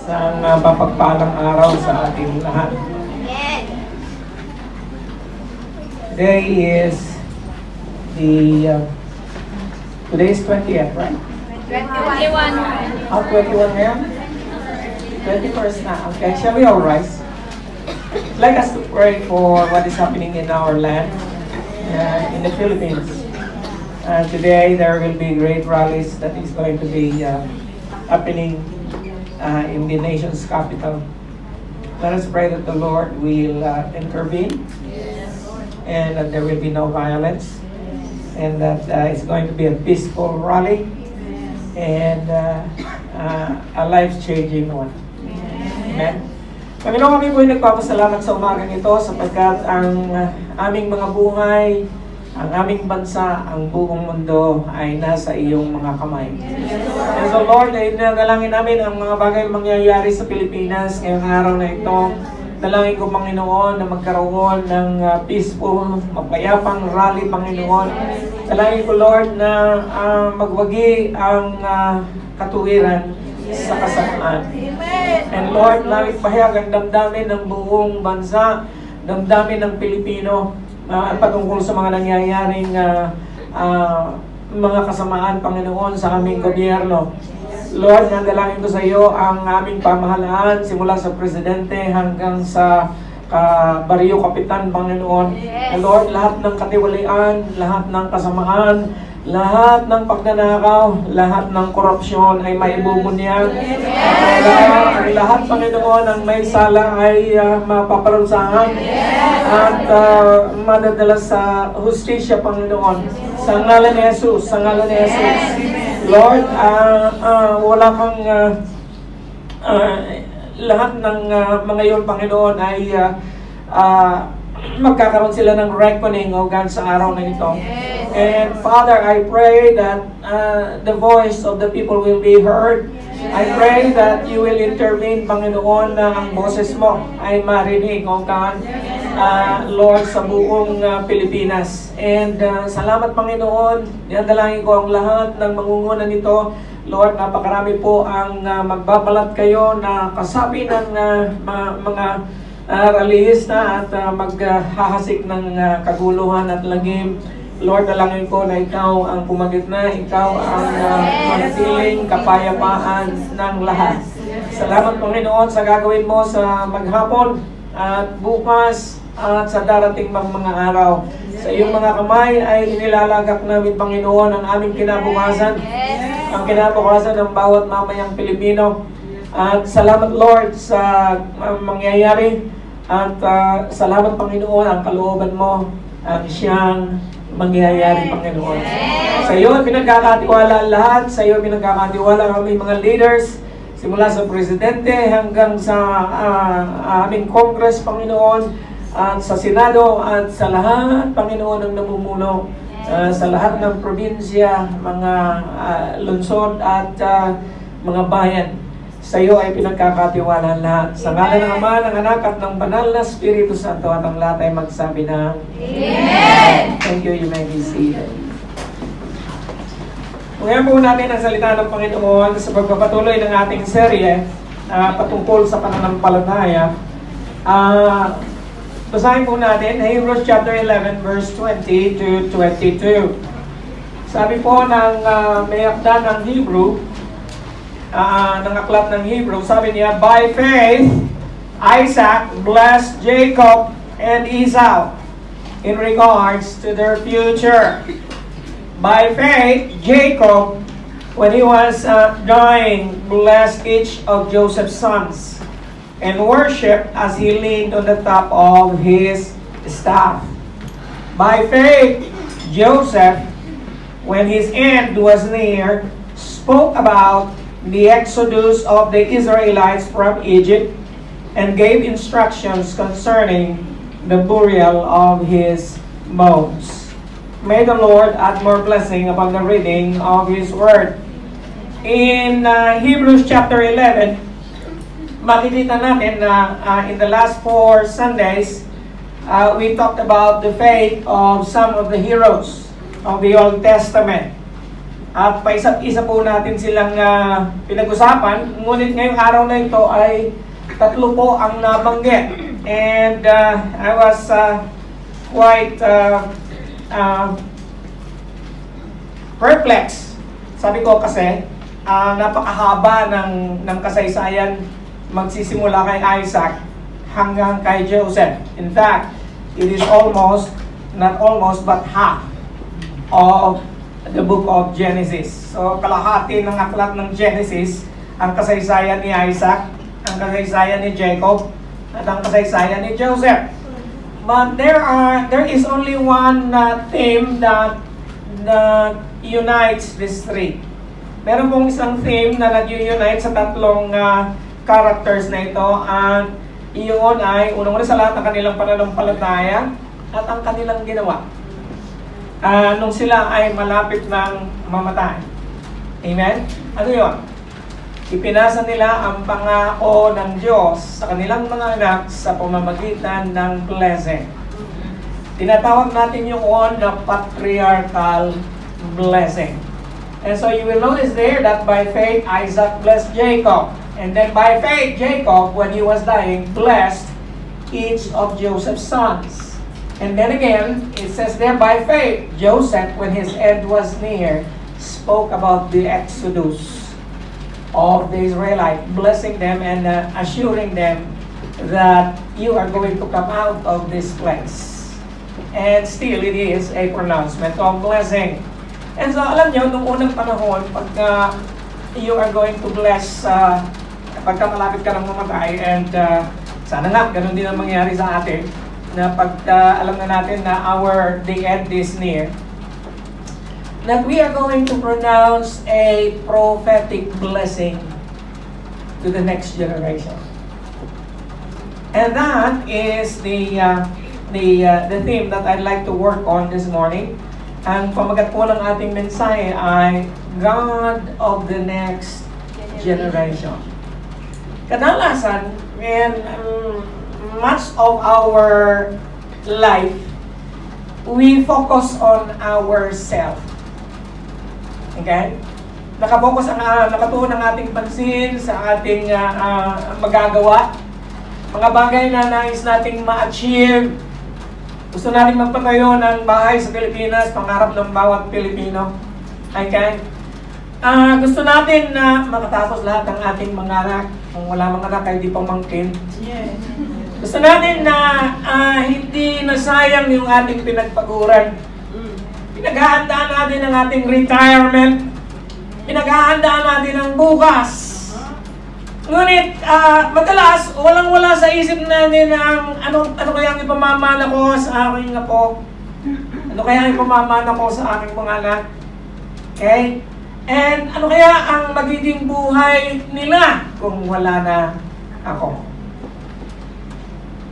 Isang mapagpalang araw sa ating lahat. Today is today is 20th, right? 21. 21 ngayon? 21st na. Okay, shall we all rise? I'd like us to pray for what is happening in our land, in the Philippines. Today there will be great rallies that is going to be happening in the nation's capital. Let us pray that the Lord will intervene, and that there will be no violence, and that it's going to be a peaceful rally and a life-changing one. Amen. Panginoon, kami po ay nagpapasalamat sa umagang ito sapagkat ang aming mga buhay, ang aming bansa, ang buong mundo ay nasa iyong mga kamay. And so Lord, ay nadalangin namin ang mga bagay mangyayari sa Pilipinas ngayong araw na ito. Dalangin ko, Panginoon, na magkaroon ng peaceful, mapayapang rally, Panginoon. Dalangin ko, Lord, na magwagi ang katuwiran sa kasamaan. And Lord, langit pahayag ang damdamin ng buong bansa, damdamin ng Pilipino, patungkol sa mga nangyayaring mga kasamaan, Panginoon, sa aming gobyerno. Lord, nandalangin ko sa iyo ang aming pamahalaan, simula sa presidente hanggang sa baryo kapitan, Panginoon. And Lord, lahat ng katiwalian, lahat ng kasamaan, lahat ng pagnanakaw, lahat ng korupsyon ay maibubunyag. Ang lahat, Panginoon, ang may sala ay mapaparusahan at madadala sa hustisya, Panginoon. Sa ngalan ni Jesus, sa ngalan ni Jesus. Lord, wala kang lahat ng mga iyon, Panginoon, ay magkakaroon sila ng reckoning, O God, sa araw na ito. And Father, I pray that the voice of the people will be heard. I pray that you will intervene, Panginoon, na ang boses mo ay marinig, O God, Lord, sa buong Pilipinas. And salamat, Panginoon. Dinadalangin ko ang lahat ng mangunguna nito. Lord, napakarami po ang magbabalat kayo na kasabi ng mga rallyista at maghahasik ng kaguluhan at lagim. Lord, dalangin ko na ikaw ang pumagitna, ikaw ang manatiling kapayapaan ng lahat. Salamat, Panginoon, sa gagawin mo sa maghapon at bukas at sa darating mga araw. Sa iyong mga kamay ay inilalagak namin, Panginoon, ang aming kinabukasan, ang kinabukasan ng bawat mamayang Pilipino. At salamat, Lord, sa mangyayari. At salamat, Panginoon, ang kalooban mo ang siyang mangyayari, Panginoon. Sa iyo ay pinagkakatiwala lahat. Sa iyo ay pinagkakatiwala ang aming mga leaders, simula sa presidente hanggang sa aming Congress, Panginoon, at sa Senado, at sa lahat, Panginoon, ng namumuno, sa lahat ng probinsya, mga lungsod at mga bayan. Sa iyo ay pinagkakatiwala lahat. Sa ngalan ng Ama, ng Anak, at ng Banal na Espiritu Santo, at ang lahat ay magsabi ng Amen. Thank you. You may be seated. Ngayon po natin ang salita ng Panginoon sa pagpapatuloy ng ating serye patungkol sa pananampalataya. Basahin po natin Hebrews chapter 11 verse 20 to 22. Sabi po ng may akda ng Hebrew, ng aklat ng Hebrew, sabi niya, by faith, Isaac blessed Jacob and Esau in regards to their future. By faith, Jacob, when he was dying, blessed each of Joseph's sons and worshipped as he leaned on the top of his staff. By faith, Joseph, when his end was near, spoke about the exodus of the Israelites from Egypt and gave instructions concerning the burial of his bones. May the Lord add more blessing upon the reading of His Word. In Hebrews chapter 11, makikita natin na in the last 4 Sundays, we talked about the faith of some of the heroes of the Old Testament. At paisa-isa po natin silang pinag-usapan. Ngunit ngayong araw na ito ay tatlo po ang nabanggit. And I was quite perplexed. Sabi ko kasi, napakahaba ng kasaysayan magsisimula kay Isaac hanggang kay Joseph. In fact, it is almost, not almost, but half of the book of Genesis. So, kalahati ng aklat ng Genesis, ang kasaysayan ni Isaac, ang kasaysayan ni Jacob, at ang kasaysayan ni Joseph. But there is only one theme that unites these three. Meron pong isang theme na nag-unite sa tatlong characters na ito, at iyon ay unang-una sa lahat ng kanilang pananampalataya at ang kanilang ginawa nung sila ay malapit ng mamatay. Amen? Ano yun? Ipinasa nila ang pangako ng Diyos sa kanilang mga anak sa pamamagitan ng blessing. Tinatawag natin yung na patriarchal blessing. And so you will notice there that by faith, Isaac blessed Jacob. And then by faith, Jacob, when he was dying, blessed each of Joseph's sons. And then again, it says there, by faith, Joseph, when his end was near, spoke about the exodus of the Israelites, blessing them and assuring them that you are going to come out of this place. And still, it is a pronouncement of blessing. And so, alam nyo, nung unang panahon, pagka you are going to bless, pagka malapit ka ng mamatay, and sana nga, ganun din ang mangyari sa atin, na pagka alam na natin na the end is near, that we are going to pronounce a prophetic blessing to the next generation. And that is the theme that I'd like to work on this morning. Ang pamagat po ng ating mensahe ay God of the next generation. Kadalasan, much of our life, we focus on ourselves. Okay? Nakatuon ang ating pansin sa ating magagawa. Mga bagay na nais nating ma-achieve. Gusto natin magpatayo ng bahay sa Pilipinas, pangarap ng bawat Pilipino. Okay? Gusto natin na makatapos lahat ng ating mga anak. Kung wala mga anak, ay di pamangkin. Yeah. Gusto natin na hindi nasayang yung ating pinagpaguran. Pinaghahandaan natin ang ating retirement. Pinaghahandaan natin ang bukas. Ngunit, madalas, walang-wala sa isip natin ang ano kaya ang ipamamana ko sa aking apo. Ano kaya ang ipamamana ko sa aking mga anak. Okay? And ano kaya ang magiging buhay nila kung wala na ako.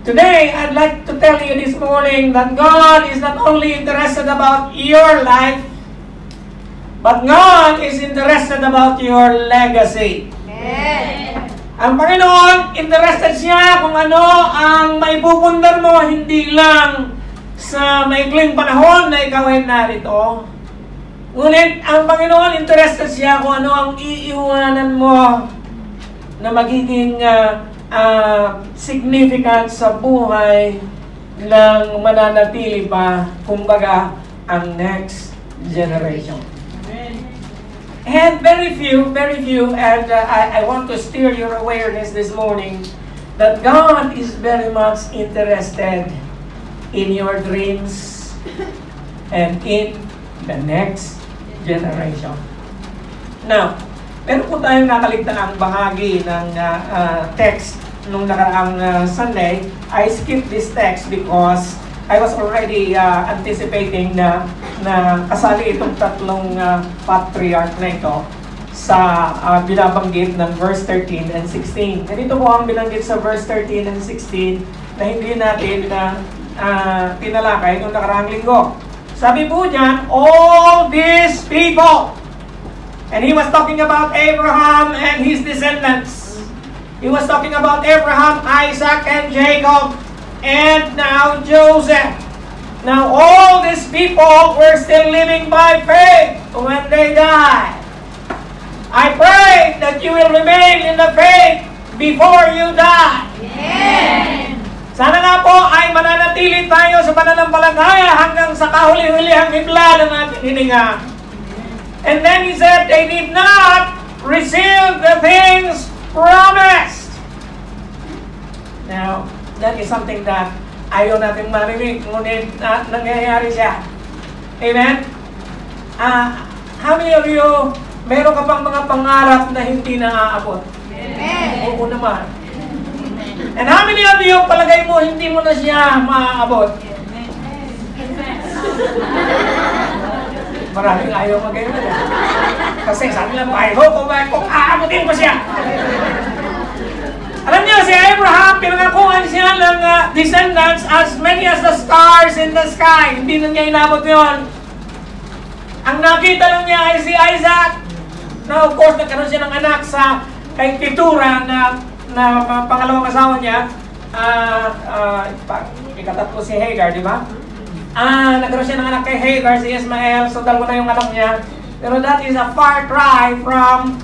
Today, I'd like to tell you this morning that God is not only interested about your life, but God is interested about your legacy. Amen. Ang Panginoon, interested siya kung ano ang maipupundar mo, hindi lang sa maikling panahon na ikaw ay narito. Ngunit, ang Panginoon, interested siya kung ano ang iiwanan mo na magiging significant sa buhay ng mananatili pa, kumbaga, ang next generation. And very few, and I want to steer your awareness this morning that God is very much interested in your dreams and in the next generation. Now, meron po tayong nakaligtaang bahagi ng text nung nakaraang Sunday. I skipped this text because I was already anticipating na kasali itong tatlong patriarch na ito sa binabanggit ng verse 13 and 16. Ganito po ang binanggit sa verse 13 and 16 na hindi natin tinalakay nung nakaraang linggo. Sabi po dyan, all these people. And he was talking about Abraham and his descendants. He was talking about Abraham, Isaac, and Jacob, and now Joseph. Now, all these people were still living by faith when they died. I pray that you will remain in the faith before you die. Amen. Sana nga po ay mananatili tayo sa pananampalataya hanggang sa kahuli-hulihang himla ng ating hininga. And then he said, they did not receive the things promised. Now, that is something that ayaw natin marinig, ngunit nangyayari siya. Amen? How many of you, meron ka pang mga pangarap na hindi naaabot? Amen. Oo naman. And how many of you, palagay mo, hindi mo na siya maaabot? Maraming ayaw magayon na. Kasi sabi lang, I hope kung aabutin ko siya. Alam niyo, si Abraham, pinangakuhan siya ng descendants as many as the stars in the sky. Hindi na niya inabot yun. Ang nakita lang niya ay si Isaac. Now, of course, nagkaroon siya ng anak sa kay Keturah na pangalawang asawa niya. Ikatatlo si Hagar, di ba? Nagkaroon siya ng anak kay Hagar, si Ismael, so dalawa na yung anak niya. Pero that is a far cry from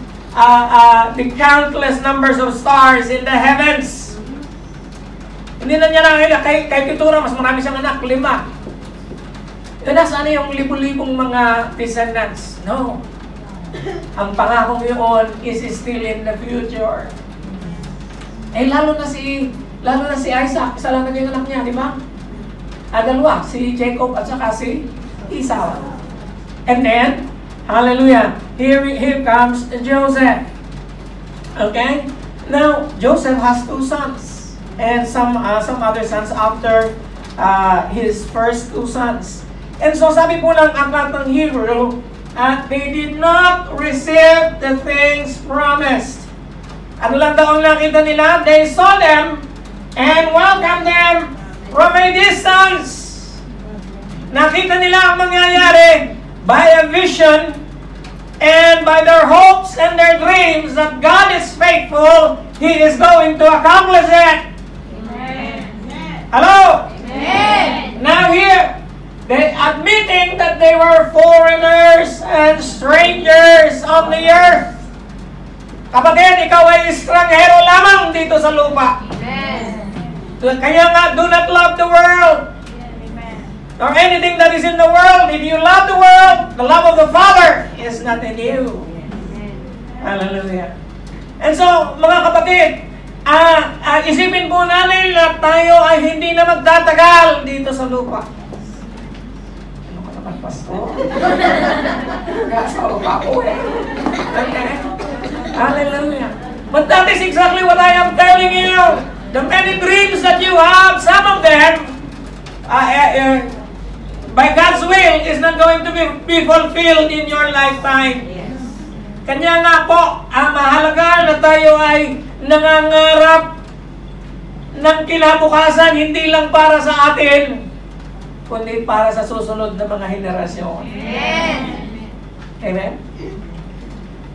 the countless numbers of stars in the heavens. Hindi na niya nakakita kay Keturah, mas marami siyang anak, 5. Kaya sana yung libo-libong mga descendants? No. Ang pangakong yun is still in the future. Lalo na si Isaac, isa lang na yung anak niya, di ba? Dalawa, si Jacob at saka si Esau. And then, hallelujah, here comes Joseph. Okay? Now, Joseph has 2 sons and some other sons after his first 2 sons. And so sabi po ng aklat ng Hebrew, they did not receive the things promised. Ano lang daw ang nakita nila? They saw them and welcomed them from a distance. Nakita nila ang mangyayari by a vision and by their hopes and their dreams that God is faithful, He is going to accomplish it. Amen. Hello? Amen. Now here, they admitting that they were foreigners and strangers on the earth. Kapatid, ikaw ay estranghero lamang dito sa lupa. Amen. Kaya nga, do not love the world or anything that is in the world. If you love the world, the love of the Father is not in you. Hallelujah. And so, mga kapatid, isipin po natin na tayo ay hindi na magtatagal dito sa lupa. Ano ka naman, Pastor? Nasa lupa ko eh. Okay. Hallelujah. But that is exactly what I am telling you. The many dreams that you have, some of them, by God's will, is not going to be fulfilled in your lifetime. Yes. Kanya nga po, mahalaga na tayo ay nangangarap ng kinabukasan, hindi lang para sa atin, kundi para sa susunod na mga henerasyon. Amen. Amen?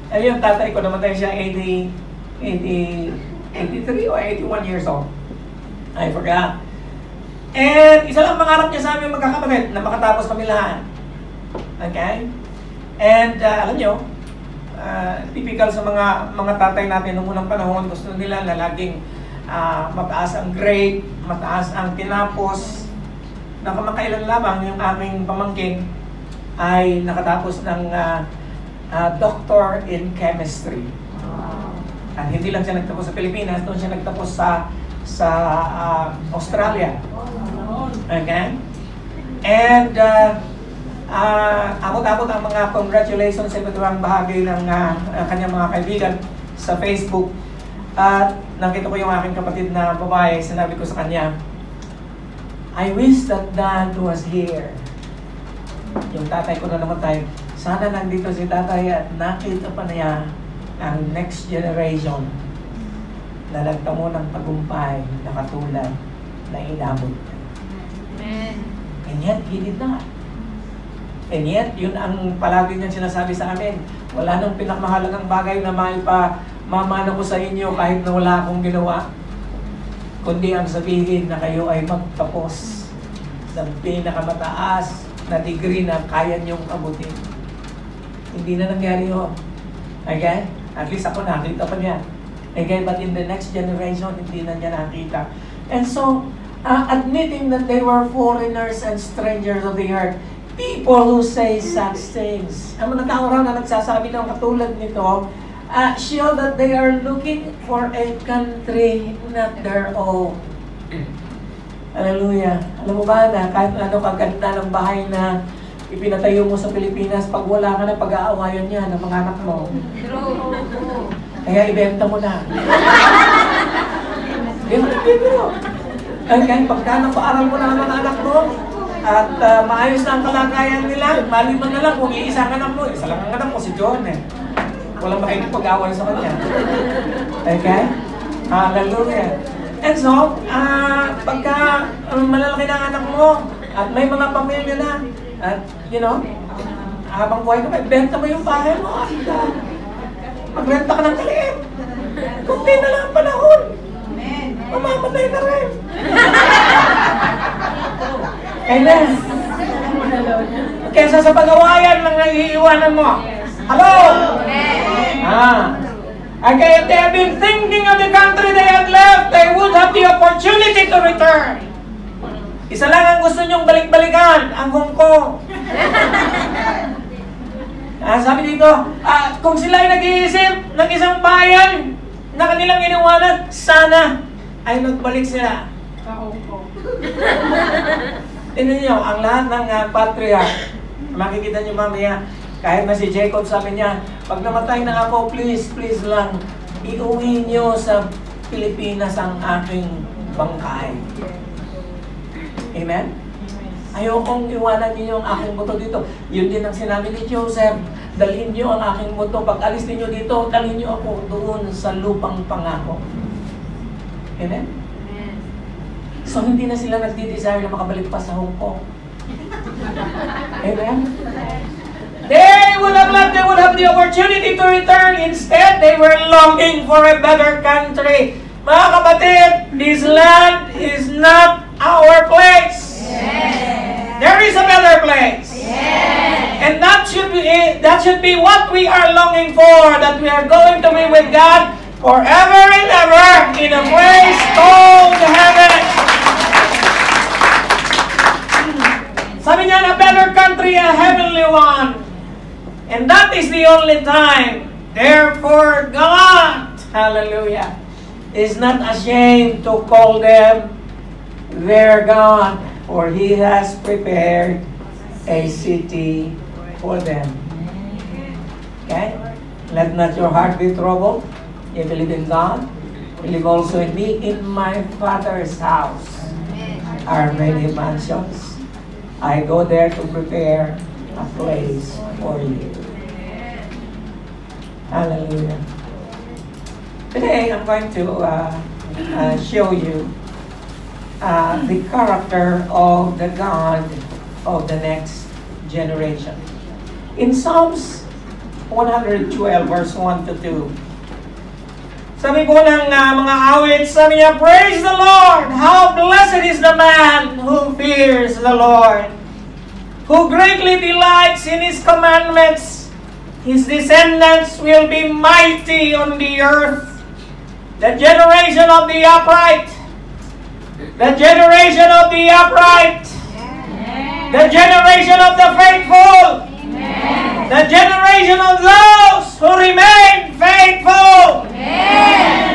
Yung tatay ko, namatay siya 83 or 81 years old. I forgot. And isa lang pangarap niya sa aming magkakapatid na makatapos kami lahat. Okay? And alam nyo, typical sa mga tatay natin noong unang panahon, gusto nila na laging mataas ang grade, mataas ang tinapos. Nakamakailan lamang yung aming pamangkin ay nakatapos ng doctor in chemistry. At hindi lang siya nagtapos sa Pilipinas, doon siya nagtapos sa Australia. Okay? And abot-abot ang mga congratulations sa iba't ibang bahagi ng kanyang mga kaibigan sa Facebook. At nakita ko yung aking kapatid na babae, sinabi ko sa kanya, I wish that Dad was here. Yung tatay ko na namatay, sana nandito si tatay at nakita pa niya ang next generation na nagtamo ng tagumpay na katulad na inabot niya. Amen. And yet, he did not. And yet, yun ang palagi niya sinasabi sa amin. Wala nang pinakamahalagang bagay na mamana ko sa inyo kahit na wala akong ginawa, kundi ang sabihin na kayo ay magtapos ng pinakamataas na degree na kaya niyong abutin. Hindi na nangyari yun. Okay? At least ako nakita pa niya. Okay? But in the next generation, hindi na niya nakita. And so, admitting that they were foreigners and strangers of the earth, people who say such things. Ang mga tao raw na nagsasabi ng katulad nito, show that they are looking for a country not their own. Hallelujah. Alam mo ba na kahit ano kaganda ng bahay na ipinatayo mo sa Pilipinas, pag wala ka na pag-aawayan niya ng mga anak mo. Kaya ibenta mo na. Kaya pagka napaaral mo na ang mga anak mo, at maayos na ang kalagayan nila, maliban na lang kung iisa ang anak mo. Isa lang ang anak mo, si John eh. Walang makikipag-away sa kanya. Okay? Hallelujah. And so, pagka malalaki na ang anak mo, at may mga pamilya na, at you know, habang buhay ka, benta mo yung bahay mo, at magrenta ka ng kaliit. Kunti na lang ang panahon. Mamamatay ka rin. Amen. Kesa sa pag-awayan lang ang iiwanan mo. Hello? Okay, if they have been thinking of the country they had left, they would have the opportunity to return. Isa lang ang gusto nyong balik-balikan, ang Hong Kong. Sabi dito, kung sila ay nag-iisip ng isang bayan na kanilang iniwanan, sana ay nagbalik sila sa Hong Kong. Tingnan niyo, ang lahat ng patriarch, makikita niyo mamaya, kahit na si Jacob sabi niya, pag namatay na ako, please lang, iuwi niyo sa Pilipinas ang aking bangkay. Amen? Ayokong iwanan niyo ang aking buto dito. Yun din ang sinabi ni Joseph, dalhin niyo ang aking buto. Pag alis niyo dito, dalhin niyo ako doon sa lupang pangako. Amen? So, hindi na sila nagdi-desire na makabalik pa sa Hong Kong. Amen? They would have the opportunity to return. Instead, they were longing for a better country. Mga kapatid, this land is not our place. Yes. There is a better place. Yes. And that should be what we are longing for, that we are going to be with God forever and ever in a place called heaven. Sabi niya, a better country, a heavenly one. And that is the only time. Therefore, God, hallelujah, is not ashamed to call them their God, for He has prepared a city for them. Okay? Let not your heart be troubled. You believe in God. Believe also in me. In my Father's house are many mansions. I go there to prepare a place for you. Hallelujah. Today, I'm going to show you the character of the God of the next generation. In Psalms 112, verse 1 to 2, sabi po ng mga awit, sabi niya, praise the Lord! How blessed is the man who fears the Lord, who greatly delights in His commandments. His descendants will be mighty on the earth. The generation of the upright. The generation of the upright. The generation of the faithful. The generation of those who remain faithful.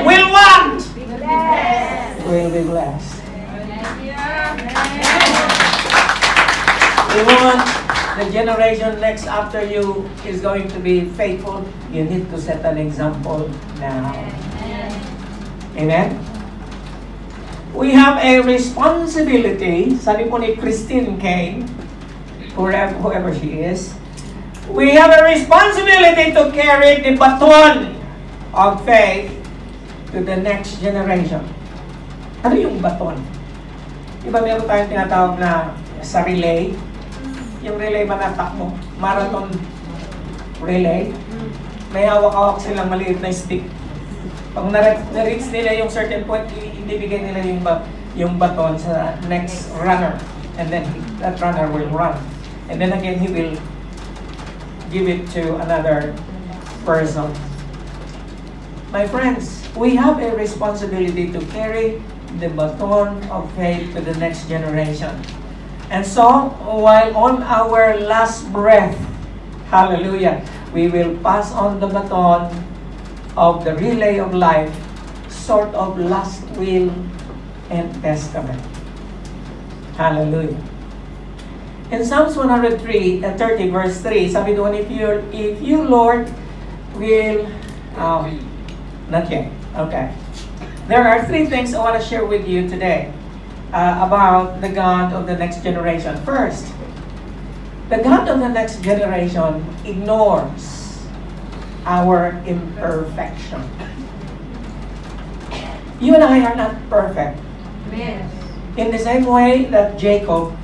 Will what? Will be blessed. You want the generation next after you is going to be faithful, you need to set an example now. Amen? We have a responsibility, sabi po ni Christine Kane, whoever she is, we have a responsibility to carry the baton of faith to the next generation. Ano yung baton? Diba meron tayong tinatawag na sa relay? Yung relay manatakbo, marathon relay, may hawak-hawak silang maliit na stick. Pag na-reach nila yung certain point, ibibigay nila yung baton sa next runner. and then that runner will run. And then again, he will give it to another person. My friends, we have a responsibility to carry the baton of faith to the next generation. And so, while on our last breath, hallelujah, we will pass on the baton of the relay of life, sort of last will and testament. Hallelujah. In Psalms 103 and 30 verse 3, sabi doon, if you Lord will, not yet, okay. There are 3 things I want to share with you today about the God of the next generation. First, the God of the next generation ignores our imperfection. You and I are not perfect. Amen. In the same way that Jacob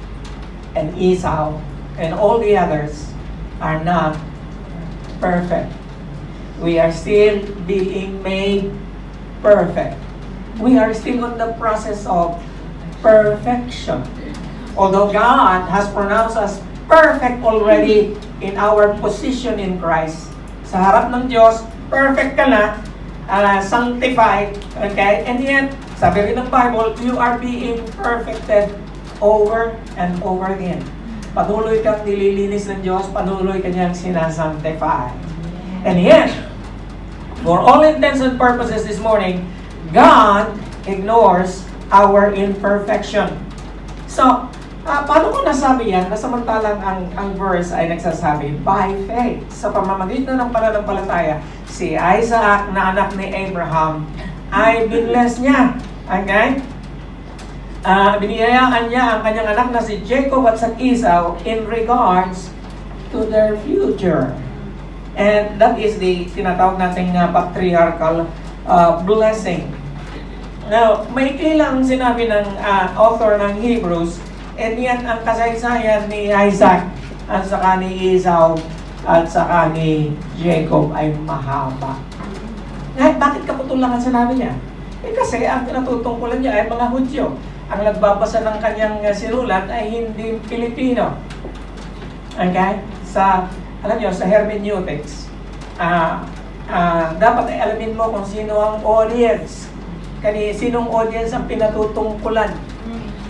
and Esau and all the others are not perfect. We are still being made perfect. We are still on the process of perfection. Although God has pronounced us perfect already in our position in Christ. Sa harap ng Diyos, perfect ka na, sanctified, okay? And yet, sabi rin ng Bible, you are being perfected over and over again. Patuloy kang nililinis ng Diyos, patuloy kanyang sinasanctify. And yet, for all intents and purposes this morning, God ignores our imperfection. So, paano ko nasabi yan? Nasamantalang ang verse ay nagsasabi, by faith. Sa pamamagitan ng pananampalataya, si Isaac na anak ni Abraham ay binless niya. Okay? Biniyayaan niya ang kanyang anak na si Jacob at sa Esau in regards to their future. And that is the tinatawag nating patriarchal blessing. Now, maikli lang sinabi ng author ng Hebrews, and yan ang kasaysayan ni Isaac at saka ni Esau at saka ni Jacob ay mahaba. Bakit kaputulan ang sinabi niya? Kasi ang pinatutungkulan niya ay mga Hudyo. Ang nagbabasa ng kanyang sinulat ay hindi Pilipino. Okay? Alam niyo, sa hermeneutics, dapat ay alamin mo kung sino ang audience. Sinong audience ang pinatutungkulan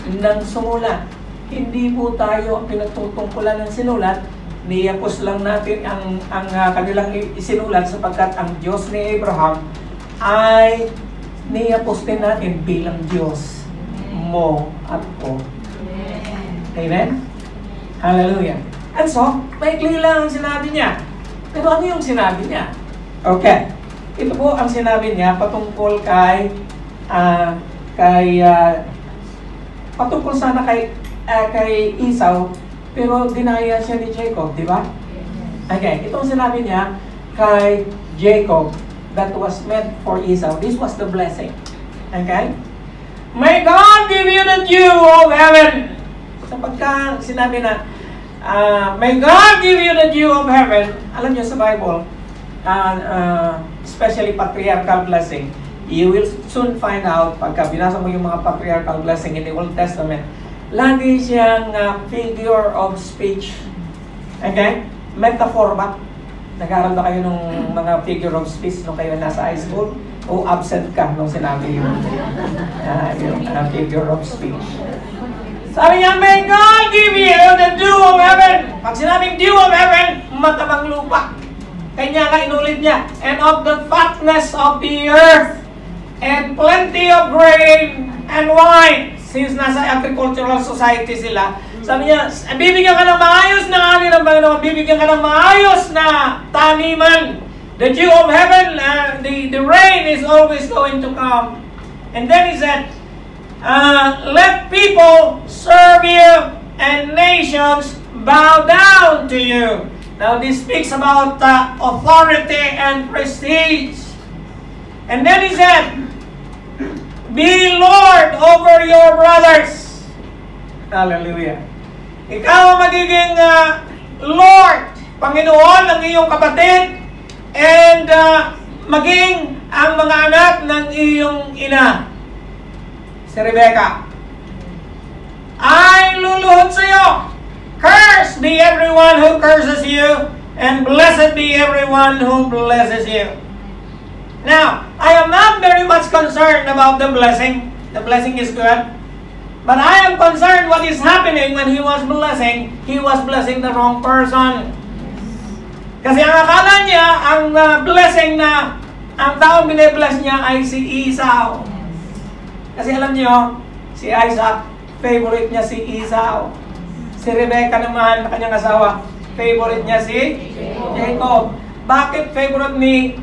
ng sumulat. Hindi po tayo ang pinatutungkulan ng sinulat. Niyapos lang natin ang kanilang isinulat sapagkat ang Diyos ni Abraham ay niyapos din natin bilang Diyos mo at ko. Amen? Hallelujah. And so, maikli lang ang sinabi niya. Pero ano yung sinabi niya? Okay. Ito po ang sinabi niya patungkol patungkol sana kay Esau, pero dinaya siya ni Jacob, di ba? Okay. Itong sinabi niya kay Jacob that was meant for Esau. This was the blessing. Okay? May God give you the dew of heaven. Sapagka sinabi na, may God give you the dew of heaven. Alam niyo sa Bible, especially patriarchal blessing, you will soon find out, pagka binasa mo yung mga patriarchal blessing in the Old Testament, lagi siyang figure of speech. Okay? Metaphor ba? Nag-aaral ba kayo ng mga figure of speech nung kayo nasa high school? O absent ka nung sinabi yung figure of speech? Sabi niya, may God give you the dew of heaven. Pag sinabing dew of heaven, matabang lupa. Kanya nga inulit niya, and of the fatness of the earth, and plenty of grain and wine. Since nasa agricultural society sila, sabi niya, bibigyan ka ng maayos na ani ng Panginoon, bibigyan ka ng maayos na taniman. The dew of heaven, the rain is always going to come. And then he said, let people serve you and nations bow down to you. Now this speaks about authority and prestige. And then he said, be Lord over your brothers. Hallelujah. Ikaw ang magiging Lord, Panginoon ng iyong kapatid, and maging ang mga anak ng iyong ina, si Rebecca. I iluluhod sa iyo. Cursed be everyone who curses you, and blessed be everyone who blesses you. Now, I am not very much concerned about the blessing. The blessing is good. But I am concerned what is happening when he was blessing the wrong person. Kasi ang akala niya, ang blessing na ang taong binibless niya ay si Esau. Kasi alam niyo, si Isaac, favorite niya si Esau. Si Rebecca naman, na kanyang asawa, favorite niya si Jacob. Bakit favorite ni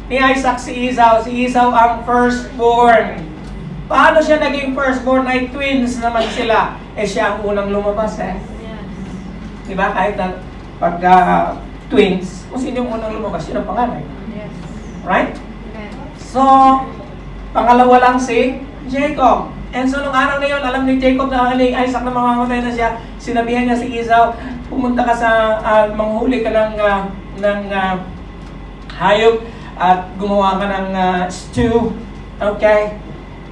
Isaac si Esau? Si Esau ang firstborn. Paano siya naging firstborn? Ay twins naman sila. Siya ang unang lumabas Diba? Kahit na pagka twins, kung sino yung unang lumabas, yun ang panganay. Right? So, pangalawa lang si Jacob. And so, nung araw na yun, alam ni Jacob na ni Isaac na mamamatay na siya, sinabihan niya si Esau, pumunta ka sa, manghuli ka ng hayop at gumawa ka ng stew. Okay?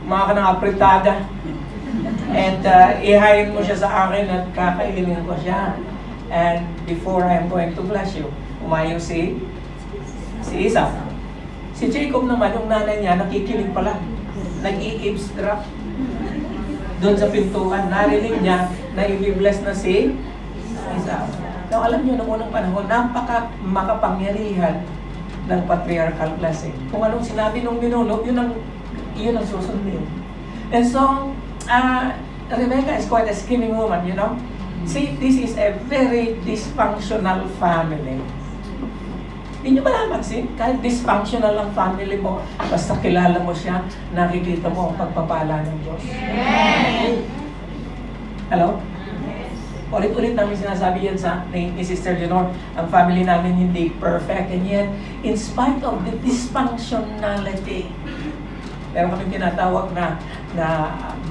Gumawa ka ng apritada. And ihayin mo siya sa akin at kakainin ko siya. And before I am going to bless you, umayo si Esau. Si Jacob naman, yung nanay niya, nakikinig pala. Nag-i-eavesdrop. Doon sa pintuan, narinig niya na i-bless na si Esau. Now, alam niyo, noong unang panahon, makapangyarihan ng patriarchal blessing. Kung anong sinabi nung ninuno, yun ang susundin. And so, Rebecca is quite a scheming woman, you know. See, this is a very dysfunctional family. Hindi nyo malaman, kahit dysfunctional ang family mo, basta kilala mo siya, nakikita mo ang pagpapala ng Diyos. Yes. Hello? Ulit-ulit namin sinasabi yan ni Sister Leonor, ang family namin hindi perfect, and yet, in spite of the dysfunctionality, meron kami tinatawag na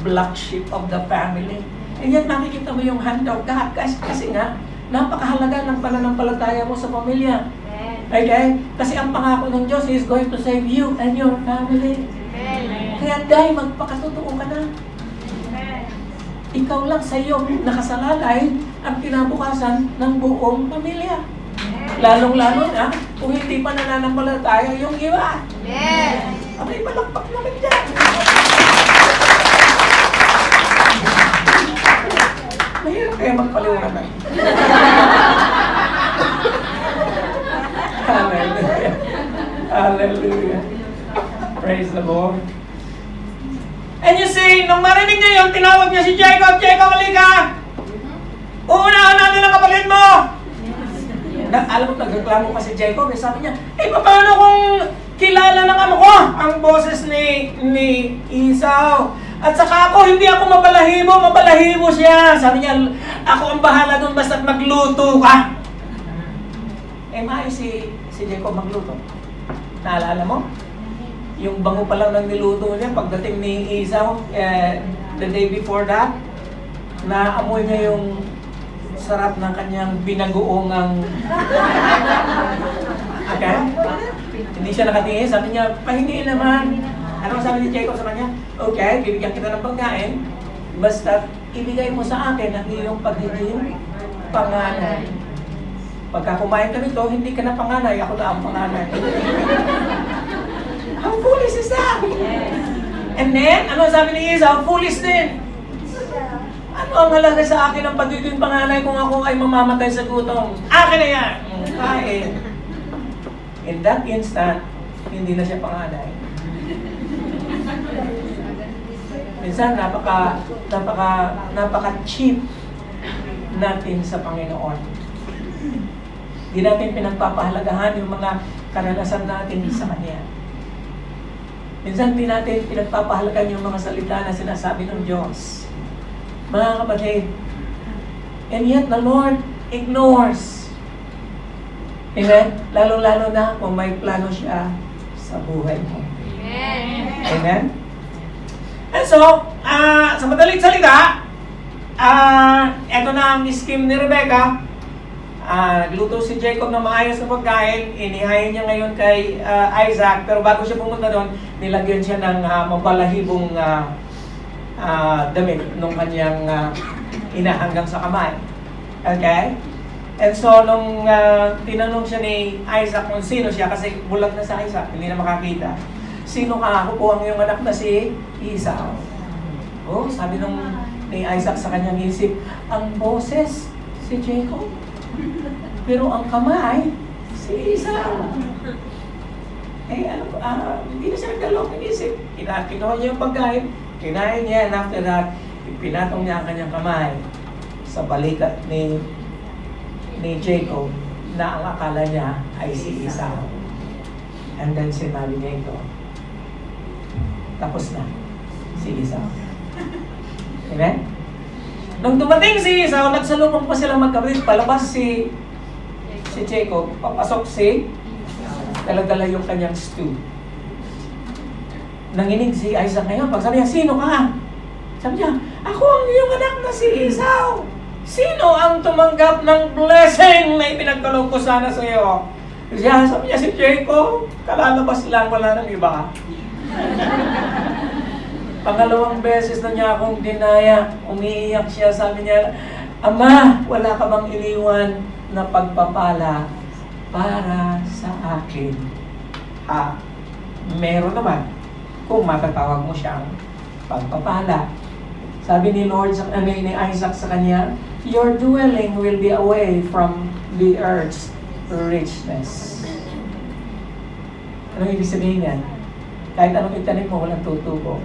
black sheep of the family. And yet, makikita mo yung hand of God, kasi nga, napakahalaga ng pananampalataya mo sa pamilya. Okay? Kasi ang pangako ng Diyos is going to save you and your family. Kaya dahil magpakatotoo ka na. Ikaw lang sa iyo nakasalalay ang kinabukasan ng buong pamilya. Lalong-lalo na kung hindi pa nananampalataya yung iba. Abay, palakpak naman dyan. Mahirap kaya magpaliwanag. Hallelujah. Hallelujah. Praise the Lord. And you see, nung marinig niya yun, tinawag niya si Jacob, Jacob, halika! Uunahan natin ang kapatid mo! Alam mo, nagreklamo pa si Jacob, sabi niya, paano kung kilala ng amo ko ang boses ni Esau? At saka ako, hindi ako mabalahibo siya. Sabi niya, ako ang bahala doon, basta't magluto ka. Maayos si Jacob magluto. Naalala mo? Yung bango pa lang ng niluto niya, pagdating ni Esau, the day before that, naamoy niya yung sarap ng kanyang binagoongang... Okay? Hindi siya nakatingin. Sabi niya, pahingiin naman. Ano sabi ni Jacob sa kanya? Okay, bibigyan kita ng pagkain. Basta ibigay mo sa akin ang iyong pagiging panganay. Pagka kumain ka nito, hindi ka na panganay. Ako na ang panganay. How foolish is that? And then, ano sabi ni Esau? Foolish din. Ano ang halaga sa akin ang pagiging panganay kung ako ay mamamatay sa gutom? Akin na yan! Kain. In that instant, hindi na siya panganay. Minsan, napaka-cheap natin sa Panginoon. Hindi natin pinagpapahalagahan yung mga karanasan natin sa Kanya. Minsan, hindi natin pinagpapahalagahan yung mga salita na sinasabi ng Diyos. Mga kapatid, and yet the Lord ignores. Amen? Lalo-lalo na kung may plano siya sa buhay mo. Amen? Amen? And so, sa madaling salita, eto na ang scheme ni Rebecca. Nagluto si Jacob ng maayos na pagkain. Inihayin niya ngayon kay Isaac. Pero bago siya pumunta doon, nilagyan siya ng mabalahibong damit nung kanyang ina hanggang sa kamay. Okay? And so, nung tinanong siya ni Isaac kung sino siya, kasi bulag na sa Isaac, hindi na makakita. Sino ka? Ako po ang iyong anak na si Esau. Oh, sabi nung ni Isaac sa kanyang isip, ang boses si Jacob, pero ang kamay si Esau. Eh, hindi na siya nagdalawang isip. Kinuha niya yung pagkain, kinain niya, and after that, pinatong niya ang kanyang kamay sa balikat ni Jacob na ang akala niya ay si Esau. And then sinabi niya ito, tapos na si Esau. Amen? Nung dumating si Esau, nagsalubong pa sila magkapatid, palabas si Jacob, papasok si dala-dala yung kanyang stew. Nanginig si Isaac ngayon, pag sabi niya, sino ka? Sabi niya, ako ang iyong anak na si Esau. Sino ang tumanggap ng blessing na ipinagkaloob ko sana sa iyo? Sabi niya, si Jacob, kalalabas lang, wala nang iba. Pangalawang beses na niya akong dinaya, umiiyak siya, sabi niya, Ama, wala ka bang iniwan na pagpapala para sa akin? Meron naman, kung matatawag mo siyang pagpapala. Sabi ni ni Isaac sa kanya, your dwelling will be away from the earth's richness. Anong ibig sabihin yan? Kahit anong itanim mo, walang tutubo.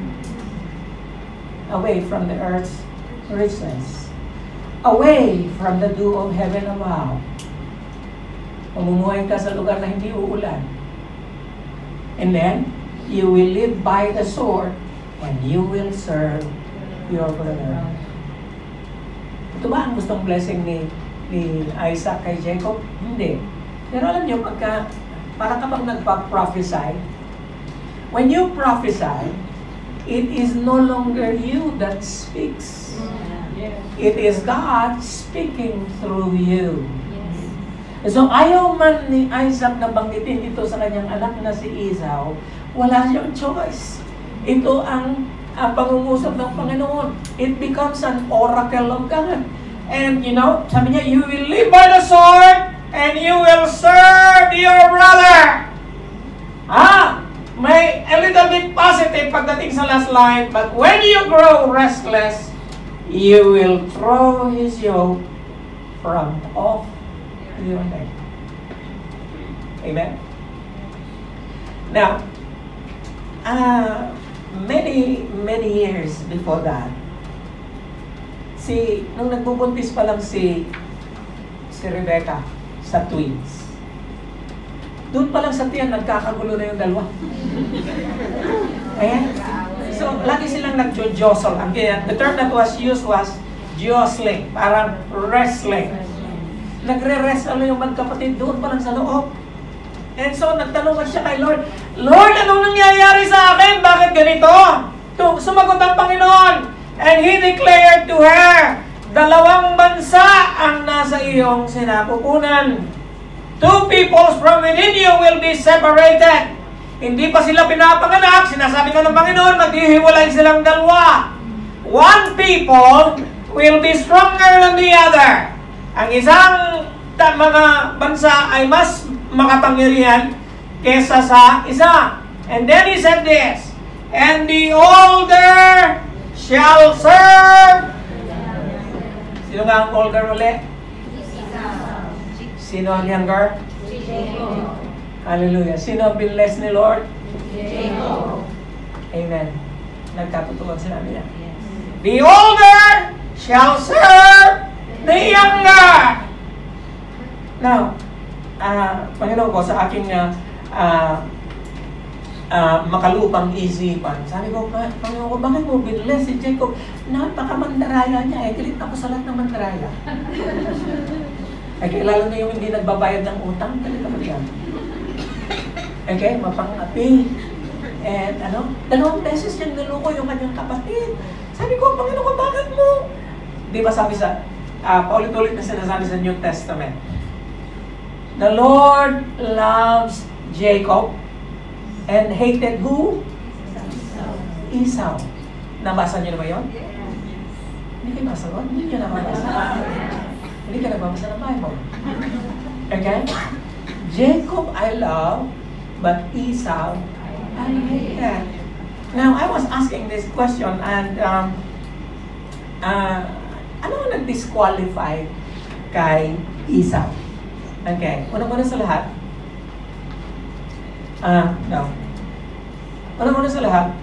Away from the earth's richness. Away from the dew of heaven above. Mamumuhay ka sa lugar na hindi uulan. And then, you will live by the sword and you will serve your brother. Ito ba ang gustong blessing ni Isaac kay Jacob? Hindi. Pero alam niyo, para kapag nagpa-prophesy, when you prophesy, it is no longer you that speaks. It is God speaking through you. So ayaw man ni Isaac na banggitin ito sa kanyang anak na si Esau, wala siyang choice. Ito ang pangungusap ng Panginoon. It becomes an oracle of God. And sabi niya, you will live by the sword and you will serve your brother. May a little bit positive pagdating sa last line, but when you grow restless, you will throw his yoke from off your neck. Amen? Now, many years before that, nung nagbubuntis pa lang si Rebecca sa twins, doon pa lang sa tiyan, nagkakagulo na yung dalawa. Ayan. So, lagi silang nag-jostle. The term that was used was jostling, parang wrestling. Nagre-wrestle yung magkapatid doon pa lang sa loob. And so, nagtanong siya kay Lord, Lord, anong nangyayari sa akin? Bakit ganito? Sumagot ang Panginoon. And He declared to her, 2 bansa ang nasa iyong sinapupunan. 2 peoples from within you will be separated. Hindi pa sila pinapanganak, sinasabi na ng Panginoon, maghihiwalay silang dalawa. 1 people will be stronger than the other. Ang isang mga bansa ay mas makapangyarihan kesa sa isa. And then He said this, and the older shall serve. Sino nga ang older ulit? Sino ang younger? Hallelujah. Sino ang binless ni Lord? Amen. Nagkatutuwag sinabi niya. The older shall serve the younger. Now, Panginoon ko, sa aking makalupang isipan, sabi ko, Panginoon ko, bakit mo binless si Jacob? Napaka-mandaraya niya. Galit ako sa lahat ng mandaraya. Lalo na yung hindi nagbabayad ng utang, galit ako diyan. Mapang-api. And 2 beses niyang niloko yung kanyang kapatid. Sabi ko, Panginoon ko, bakit mo? Di ba sabi paulit-ulit na sinasabi sa New Testament, the Lord loves Jacob and hated who? Esau. Nabasa niyo na ba yun? Hindi kayo masagot. Hindi niyo nababasa. Hindi ka nagbabasa ng Bible. Okay? Jacob I love, but Esau I hate. Now, I was asking this question and ano ang nag-disqualify kay Esau? Okay. Unang-una sa lahat, Unang-una sa lahat,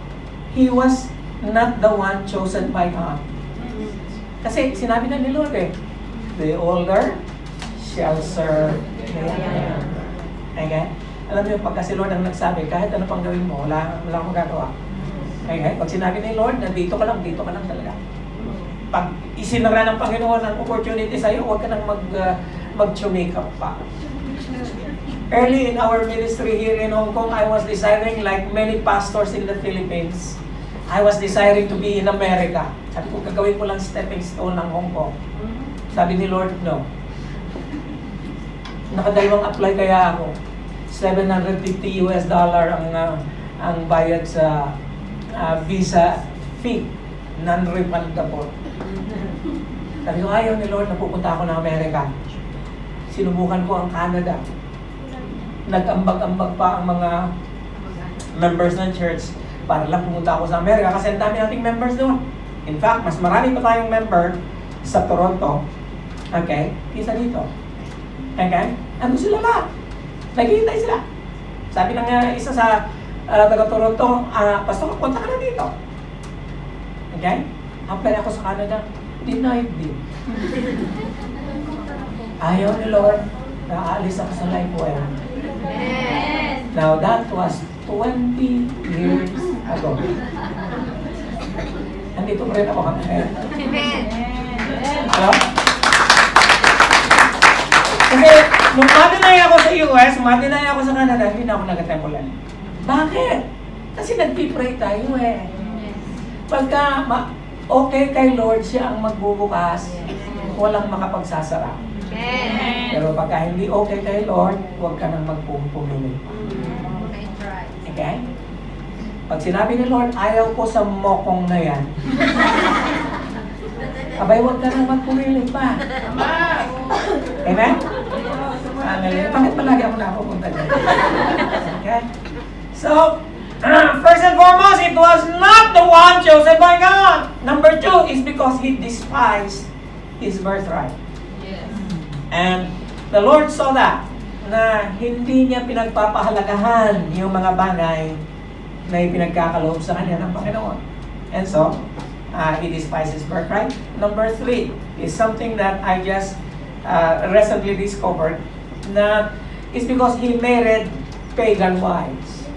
he was not the one chosen by God. Kasi sinabi na ni Lord the older shall serve the younger. Okay? Alam niyo, pagka si Lord ang nagsabi, kahit ano pang gawin mo, wala akong gagawa. Okay? Pag sinabi ni Lord na dito ka lang talaga. Pag isinara ng Panginoon ang opportunity sa'yo, huwag ka nang mag-make-up pa. Early in our ministry here in Hong Kong, I was desiring, like many pastors in the Philippines, I was desiring to be in America. Sabi ko, gagawin ko lang stepping stone ng Hong Kong. Sabi ni Lord, no. Nakadalawang apply kaya ako. $750 ang bayad sa visa fee. Non-refundable. Sabi ko, ayaw ni Lord na pupunta ako ng Amerika. Sinubukan ko ang Canada. Nag-ambag-ambag pa ang mga members ng church para lang pumunta ako sa Amerika kasi ang dami nating members doon. In fact, mas marami pa tayong member sa Toronto. Okay? Isa dito. Okay? Ando sila lahat. Naghihintay sila. Sabi ng isa sa taga-Toronto, Pastor, punta ka na dito. Okay? Apply ako sa Canada. Denied din. Ayaw ni Lord na aalis ako sa Lifewell. Now, that was 20 years ago. Nandito pa rin ako ngayon. Hello? Kasi, nung matinay ako sa US, matinay ako sa Canada, hindi na ako nag-temple. Bakit? Kasi nag-pray tayo Pagka okay kay Lord, siya ang magbubukas, walang makapagsasara. Pero pagka hindi okay kay Lord, huwag ka nang magpumili. Okay? Pag sinabi ni Lord, ayaw ko sa mokong na yan, abay, huwag ka nang magpumili pa. Amen? Bakit palagi ako napupunta dyan? Okay? So, first and foremost, it was not the one chosen by God. Number 2 is because he despised his birthright. And the Lord saw that, na hindi niya pinagpapahalagahan yung mga bagay na ipinagkakaloob sa kanya ng Panginoon. And so, he despised his birthright. Number 3 is something that I just recently discovered, na is because he married pagan wives.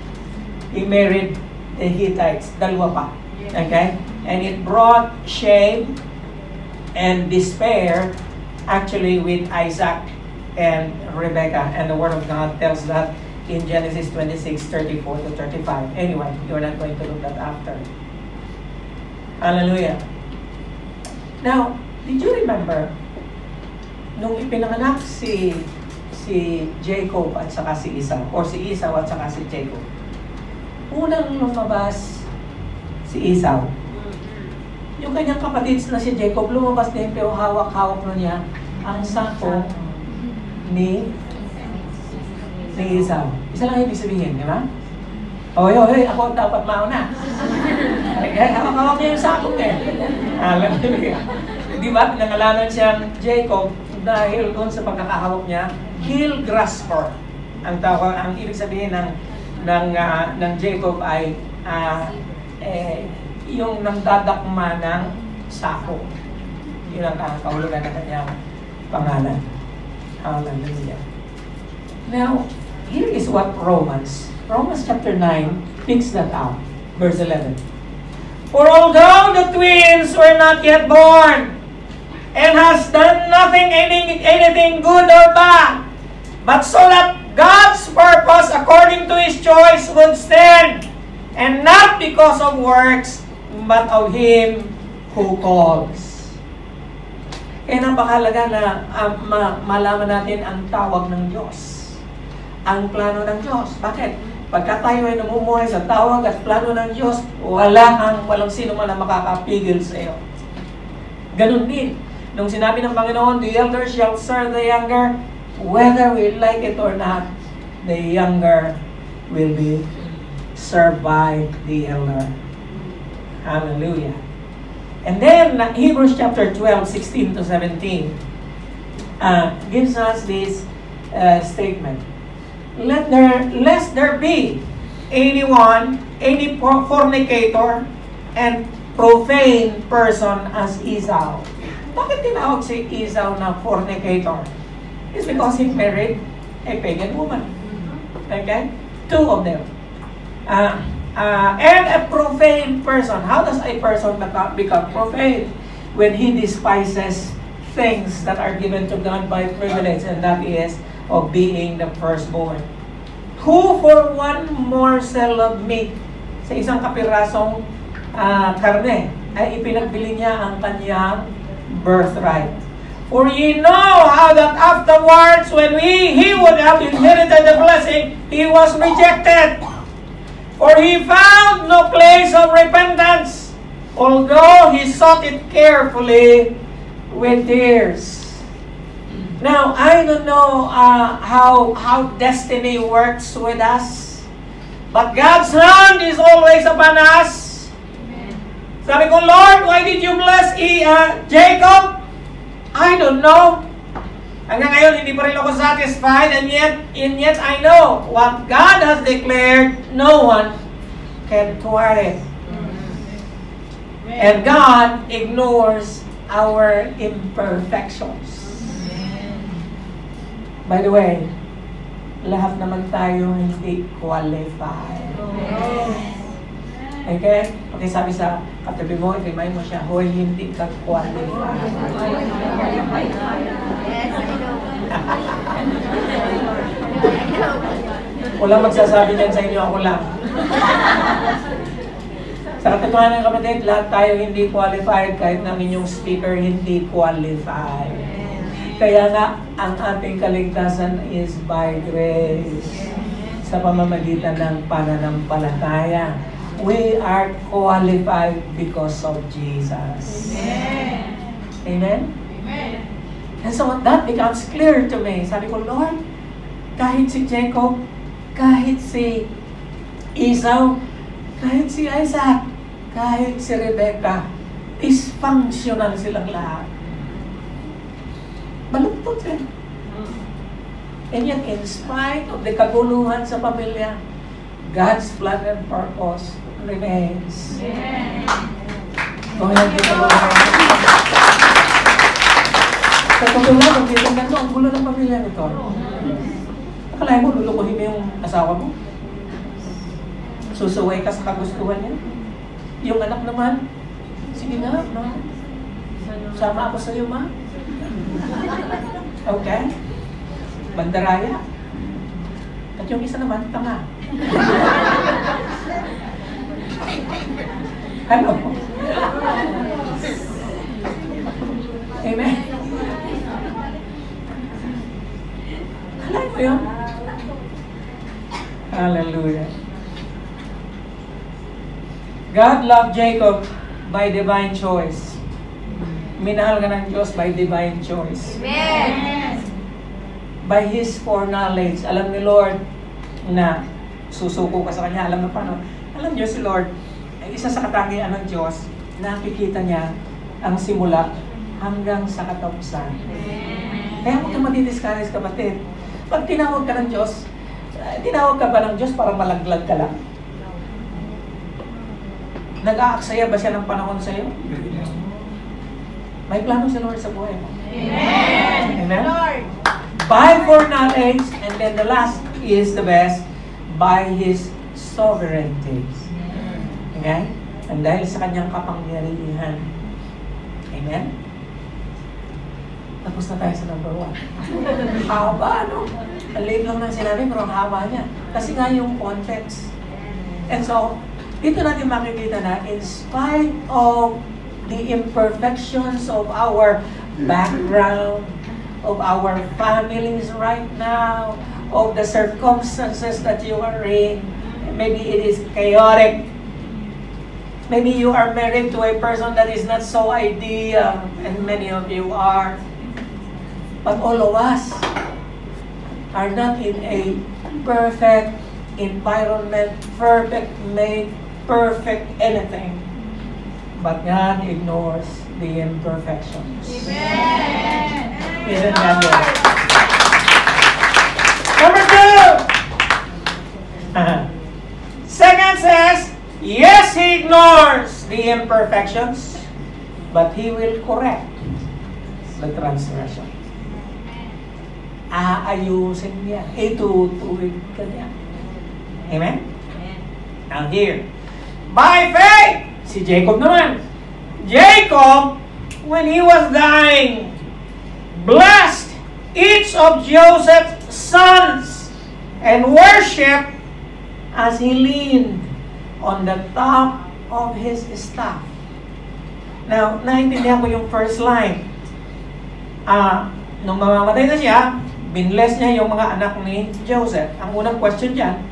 He married the Hittites, dalawa pa. Okay? And it brought shame and despair actually with Isaac and Rebecca. And the Word of God tells that in Genesis 26:34 to 35. Anyway, you're not going to look that after. Hallelujah. Now, did you remember nung ipinanganak si Jacob at saka si Esau, or si Esau at saka si Jacob? Unang lumabas si Esau. Yung kanyang kapatid na si Jacob, lumabas din pero hawak-hawak na niya ang sako ni Esau. Isa lang ibig sabihin, di ba? Hoy, ako dapat mauna. Hawak-hawak niya yung sako Hallelujah. Di ba? Pinangalanan siyang Jacob dahil doon sa pagkakahawak niya, heel grasper. Ang tawag, ang ibig sabihin ng Jacob ay yung nangdadakma ng sako. Yun ang kahulugan ng kanyang pangalan. Hallelujah. Now, here is what Romans chapter 9 picks that out. Verse 11. For although the twins were not yet born, and has done nothing, anything good or bad, but so that God's purpose according to His choice would stand, and not because of works, but of Him who calls. Kaya napakahalaga na malaman natin ang tawag ng Diyos. Ang plano ng Diyos. Bakit? Pagka tayo ay namumuhay sa tawag at plano ng Diyos, walang sino man ang makakapigil sa iyo. Ganun din. Nung sinabi ng Panginoon, the elder shall serve the younger, whether we like it or not, the younger will be served by the elder. Hallelujah. And then, Hebrews chapter 12, 16 to 17, gives us this statement. Lest there be any fornicator and profane person as Esau. Bakit tinawag si Esau na fornicator? It's because he married a pagan woman. Okay? Two of them. And a profane person. How does a person become profane? When he despises things that are given to God by privilege, and that is of being the firstborn. Who for one morsel of meat, sa isang kapirasong karne, ay ipinagbili niya ang kanyang birthright. For ye know how that afterwards, when he would have inherited the blessing, he was rejected. For he found no place of repentance, although he sought it carefully with tears. Now, I don't know how destiny works with us, but God's hand is always upon us. Sabi ko, Lord, why did you bless Jacob? I don't know. Hanggang ngayon, hindi pa rin ako satisfied, and yet I know what God has declared, no one can thwart it. And God ignores our imperfections. By the way, lahat naman tayo hindi qualified. Okay? Okay, sabi sa katabi mo, i-remind mo siya, hoy, hindi ka qualified. Walang magsasabi niyan sa inyo, ako lang. Sa katotohanan ng kapatid, lahat tayo hindi qualified, kahit ng inyong speaker hindi qualified. Kaya nga, ang ating kaligtasan is by grace. Sa pamamagitan ng pananampalataya. We are qualified because of Jesus. Amen. Amen? Amen. And so that becomes clear to me. Sabi ko, Lord, kahit si Jacob, kahit si Esau, kahit si Isaac, kahit si Rebecca, dysfunctional silang lahat. Baluktot sila. And yet, in spite of the kaguluhan sa pamilya, God's plan and purpose remains. Amen. Go ahead, give the Lord. Sa totoo lang, ang gising ganito, ang gulo ng pamilya nito. Akalain mo, lulukuhin mo yung asawa mo? Susuway ka sa kagustuhan niya? Yung anak naman, sige na, ma. Sama ako sa'yo, ma. Okay? Bandaraya. At yung isa naman, tanga. Hello? Amen? Alam mo yun? Hallelujah. God loved Jacob by divine choice. Minahal ka ng Diyos by divine choice. Amen. By His foreknowledge. Alam ni Lord na susuko ka sa Kanya. Alam na paano. Alam niyo si Lord, ay isa sa katangian ng Diyos, nakikita niya ang simula hanggang sa katapusan. Kaya huwag ka madi-discourage, kapatid. Pag tinawag ka ng Diyos, tinawag ka ba ng Diyos para malaglag ka lang? Nag-aaksaya ba siya ng panahon sa iyo? May plano si Lord sa buhay mo. Amen. Amen? Lord. By foreknowledge, and then the last is the best, by His sovereignty. Okay? And dahil sa Kanyang kapangyarihan. Amen? Tapos na tayo sa number 1. Haba, no? Ang late lang ng sinabi, pero ang haba niya. Kasi nga yung context. And so, dito natin makikita na, in spite of the imperfections of our background, of our families right now, of the circumstances that you are in, Maybe it is chaotic. Maybe you are married to a person that is not so ideal, and many of you are. But all of us are not in a perfect environment, perfect made, perfect anything. But God ignores the imperfections. Amen. Isn't that good? Number 2. Second says, yes, He ignores the imperfections, but He will correct the transgression. Aayusin niya. Itutuwid ka niya. Amen? Now here, by faith, si Jacob naman. Jacob, when he was dying, blessed each of Joseph's sons and worshiped as he leaned on the top of his staff. Now, naintindihan ko yung first line. Nung mamamatay na siya, binless niya yung mga anak ni Joseph. Ang unang question dyan,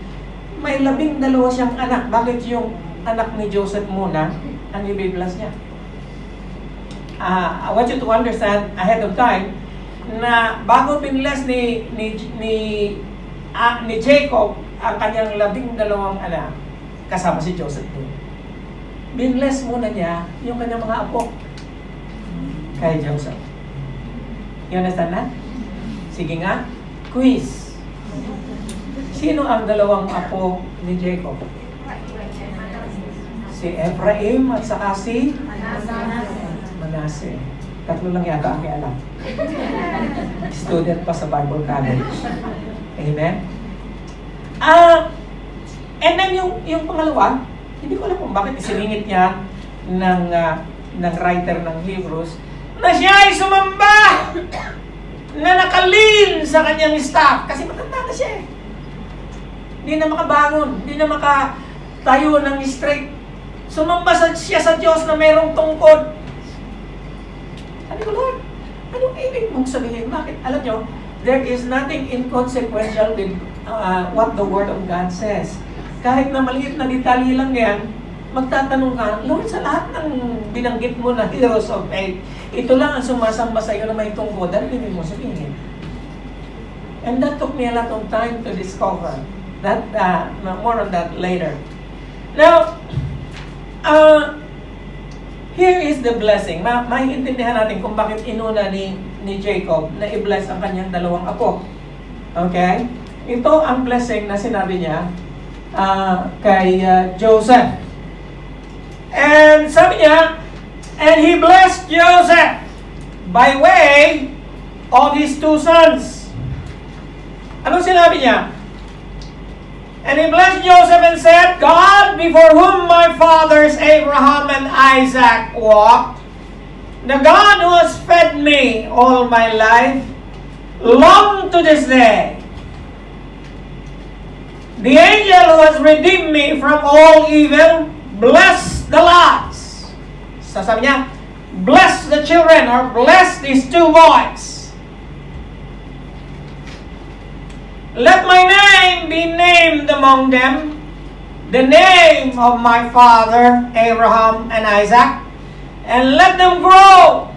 may 12 siyang anak. Bakit yung anak ni Joseph muna ang i-bless niya? I want you to understand ahead of time na bago binless ni Jacob ang kanyang 12 anak, kasama si Joseph doon. Binless muna niya yung kanyang mga apo kay Joseph. You understand na? Sige nga, quiz. Sino ang 2 apo ni Jacob? Si Ephraim at saka si Manasseh. 3 lang yata ang alam. Student pa sa Bible College. Amen? And then yung pangalawa, hindi ko alam kung bakit isiningit niya ng writer ng Hebrews na siya ay sumamba na nakalin sa kanyang staff kasi matanda na siya eh. Hindi na makabangon, hindi na makatayo ng straight. Sumamba siya sa Diyos na mayroong tungkod. Sabi ko, Lord, anong ibig mong sabihin? Bakit? Alam nyo, there is nothing inconsequential with what the Word of God says. Kahit na maliit na detalye lang yan, magtatanong ka, Lord, sa lahat ng binanggit mo na heroes of faith, ito lang ang sumasamba sa iyo na may tungkod. Ano ibig mo sabihin? And that took me a lot of time to discover. That more on that later. Now, here is the blessing. Maintindihan natin kung bakit inuna ni Jacob na i-bless ang kanyang 2 apo. Okay? Ito ang blessing na sinabi niya kay Joseph. And sabi niya, and he blessed Joseph by way of his 2 sons. Anong sinabi niya? And he blessed Joseph and said, God, before whom my fathers Abraham and Isaac walked, the God who has fed me all my life, long to this day, the angel who has redeemed me from all evil, bless the lads. Sasabi niya, bless the children, or bless these 2 boys. Let my name be named among them, the name of my father Abraham and Isaac, and let them grow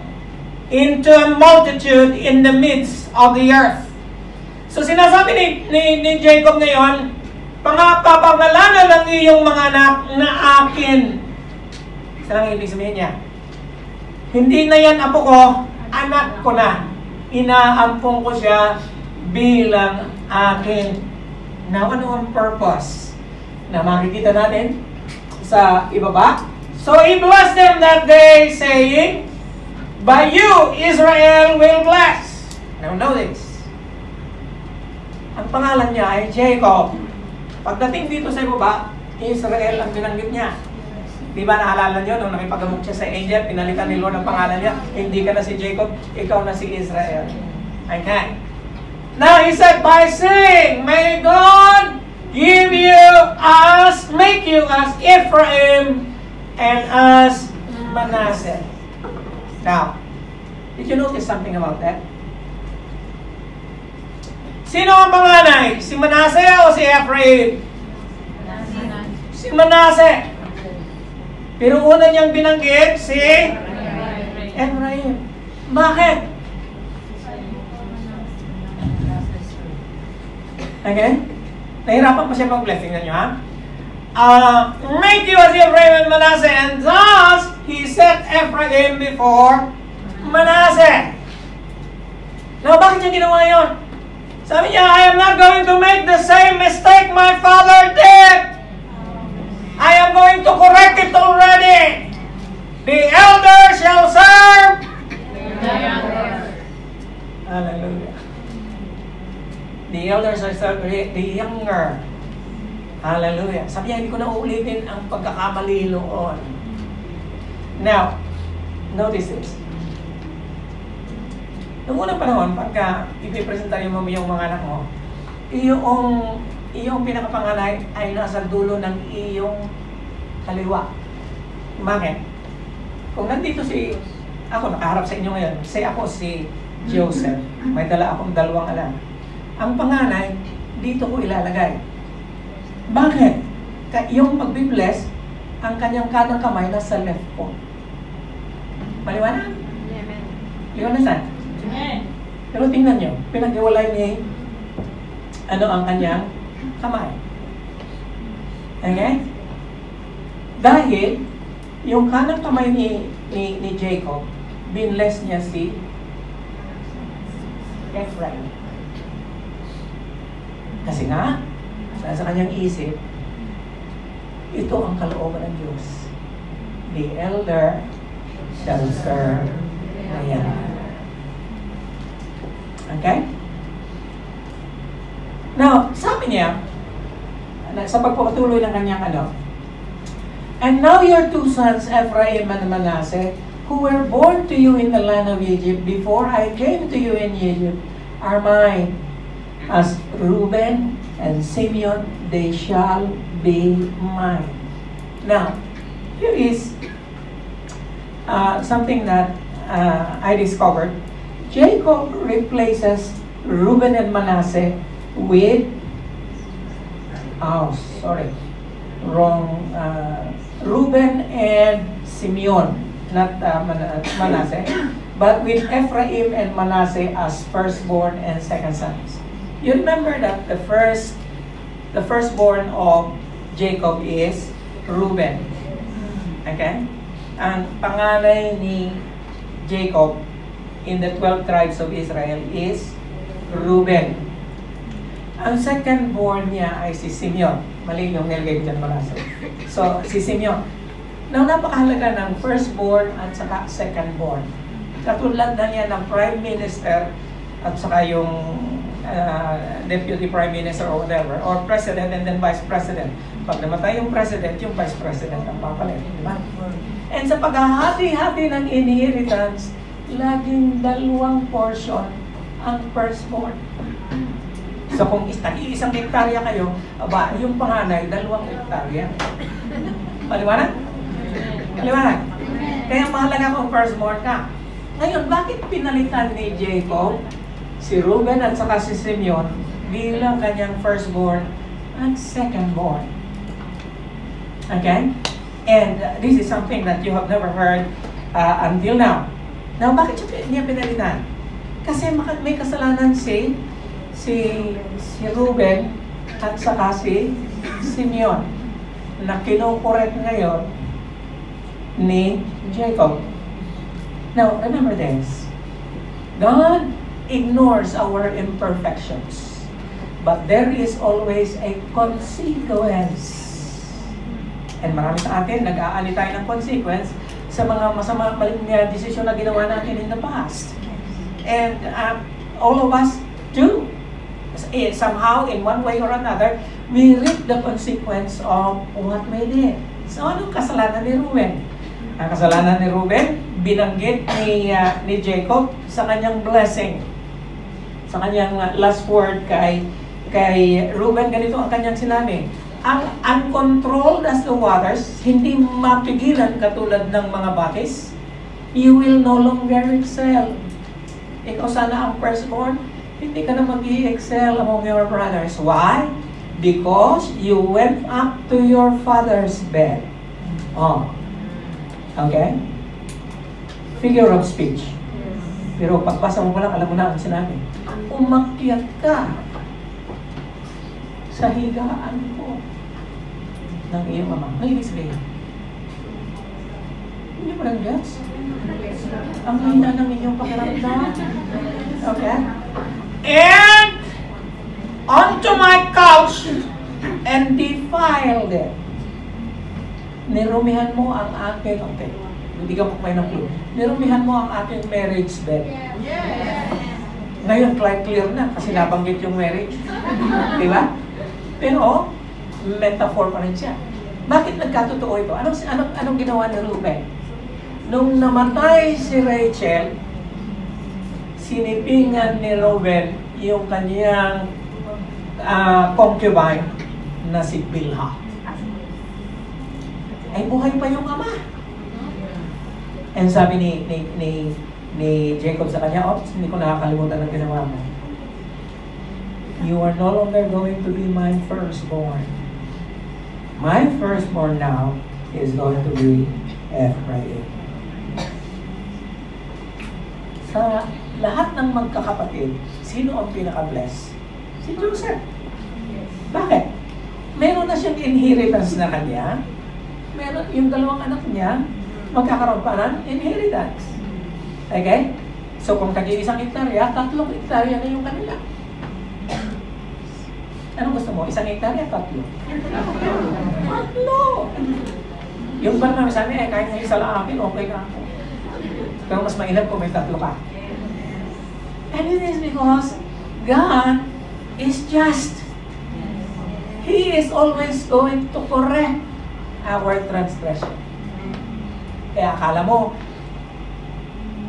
into a multitude in the midst of the earth. So sinasabi ni Jacob ngayon, papangalanan ng iyong mga anak na akin. Saan ang ibig sabihin niya? Hindi na yan apo ko, anak ko na. Inaampong ko siya bilang akin. Now, ano ang purpose na makikita natin sa ibaba? So, he blessed them that day, saying, by you, Israel will bless. Now, notice. Ang pangalan niya ay Jacob. Pagdating dito sa ibaba, Israel ang binanggit niya. Di ba naalala niyo nung nakipag-amok siya sa angel, pinalitan ni Lord ang pangalan niya, hindi ka na si Jacob, ikaw na si Israel. Okay. Now he said, by saying, may God give you as, make you as Ephraim and as Manasseh. Now, did you notice something about that? Sino ang panganay? Si Manasseh o si Ephraim? Si Manase. Pero una niyang binanggit si Ephraim. Bakit? Okay? Nahirapan pa siya mag-blessing na niyo, ha? Make you as Ephraim and Manasseh, and thus he set Ephraim before Manasseh. Now, bakit niya ginawa yun? Sabi niya, I am not going to make the same mistake my father did. I am going to correct it already. The elder shall serve the younger. Hallelujah. The elder shall serve the younger. Hallelujah. Sabi niya, hindi ko na uulitin ang pagkakamali noon. Now, notice this. Noong unang panahon, pagka ipipresenta mo yung mga anak mo, iyong pinakapanganay ay nasa dulo ng iyong kaliwa. Bakit? Kung nandito ako nakaharap sa inyo ngayon, ako si Joseph, may dala akong 2 anak. Ang panganay, dito ko ilalagay. Bakit? Yung magbibless, ang kanyang kanang kamay nasa left ko. Maliwanag? Liwanasan? Pero tingnan nyo, pinag-iwalay ni ang kanyang kamay. Okay? Dahil, yung kanang kamay ni Jacob, binless niya si Ephraim. Kasi nga, sa kanyang isip, ito ang kalooban ng Diyos. The elder shall serve the younger. Okay? Now, sabi niya, sa pagpapatuloy ng kanyang and now your 2 sons, Ephraim and Manasseh, who were born to you in the land of Egypt before I came to you in Egypt, are mine. As Reuben and Simeon, they shall be mine. Now, here is something that I discovered. Jacob replaces Reuben and Manasseh with, Reuben and Simeon, not Manasseh, but with Ephraim and Manasseh as firstborn and second sons. You remember that the firstborn of Jacob is Reuben. Okay? Ang panganay ni Jacob in the 12 tribes of Israel is Reuben. Ang second-born niya ay si Simeon. Mali yung nilagay dyan Manasseh. So, si Simeon. Now, napakahalaga ng firstborn at saka second-born. Katulad na niya ng prime minister at saka yung deputy prime minister or whatever, or president and then vice president. Pag namatay yung president, yung vice president ang papalit. Diba? And sa paghahati-hati ng inheritance, laging 2 portion ang firstborn. So kung isang hektarya kayo, yung panganay, 2 hektarya. Maliwanag? Maliwanag? Kaya mahalaga kung firstborn ka. Ngayon, bakit pinalitan ni Jacob si Reuben at saka si Simeon bilang kanyang firstborn at secondborn? Okay? And this is something that you have never heard until now. Now, bakit niya pinalitan? Kasi may kasalanan si Reuben at saka si Simeon na kinukorek ngayon ni Jacob. Now, remember this. God ignores our imperfections, but there is always a consequence. And marami sa atin, nag-aali tayo ng consequence sa mga maling desisyon na ginawa natin in the past. And all of us do. Somehow, in one way or another, we reap the consequence of what we did. So, anong kasalanan ni Reuben? Ang kasalanan ni Reuben, binanggit ni Jacob sa kanyang blessing. Sa kanyang last word kay Reuben, ganito ang kanyang sinabi. Ang uncontrolled as the waters, hindi mapigilan katulad ng mga bakis, you will no longer excel. Ikaw sana ang firstborn, hindi ka na mag-i-excel among your brothers. Why? because you went up to your father's bed. Oh. Okay? Figure of speech. Pero pagbasa mo pa lang, alam mo na ang sinabi. Umakyat ka sa higaan ko ng iyong ama. Ngayon sabihin, hindi mo lang gets? Ang hina ng inyong pakiramdam. Okay? And onto my couch and defiled it. Nirumihan mo ang aking, okay, hindi ka pakpay ng clue. Nirumihan mo ang aking marriage bed. Ngayon, clear na kasi nabanggit yung marriage. Di ba? Pero, metaphor pa rin siya. Bakit nagkatotoo ito? Anong ginawa ni Reuben? Nung namatay si Rachel, sinipingan ni Reuben yung kanyang concubine na si Bilhah. Ay buhay pa yung ama. And sabi ni Jacob sa kanya, hindi ko nakakalimutan ang ginawa mo. You are no longer going to be my firstborn. My firstborn now is going to be Ephraim. Sa lahat ng magkakapatid, sino ang pinaka-bless? Si Joseph. Bakit? Meron na siyang inheritance na kanya. Meron yung dalawang anak niya, magkakaroon pa ng inheritance. Okay? So kung tagi-isang hektarya, 3 hektarya na yung kanila. Anong gusto mo? 1 hektarya, 3? 3! Yung ba naman sabi, kahit nga isa lang akin, okay na ako. Pero mas mainam kung may 3 ka. And it is because God is just. He is always going to correct our transgression. Kaya akala mo,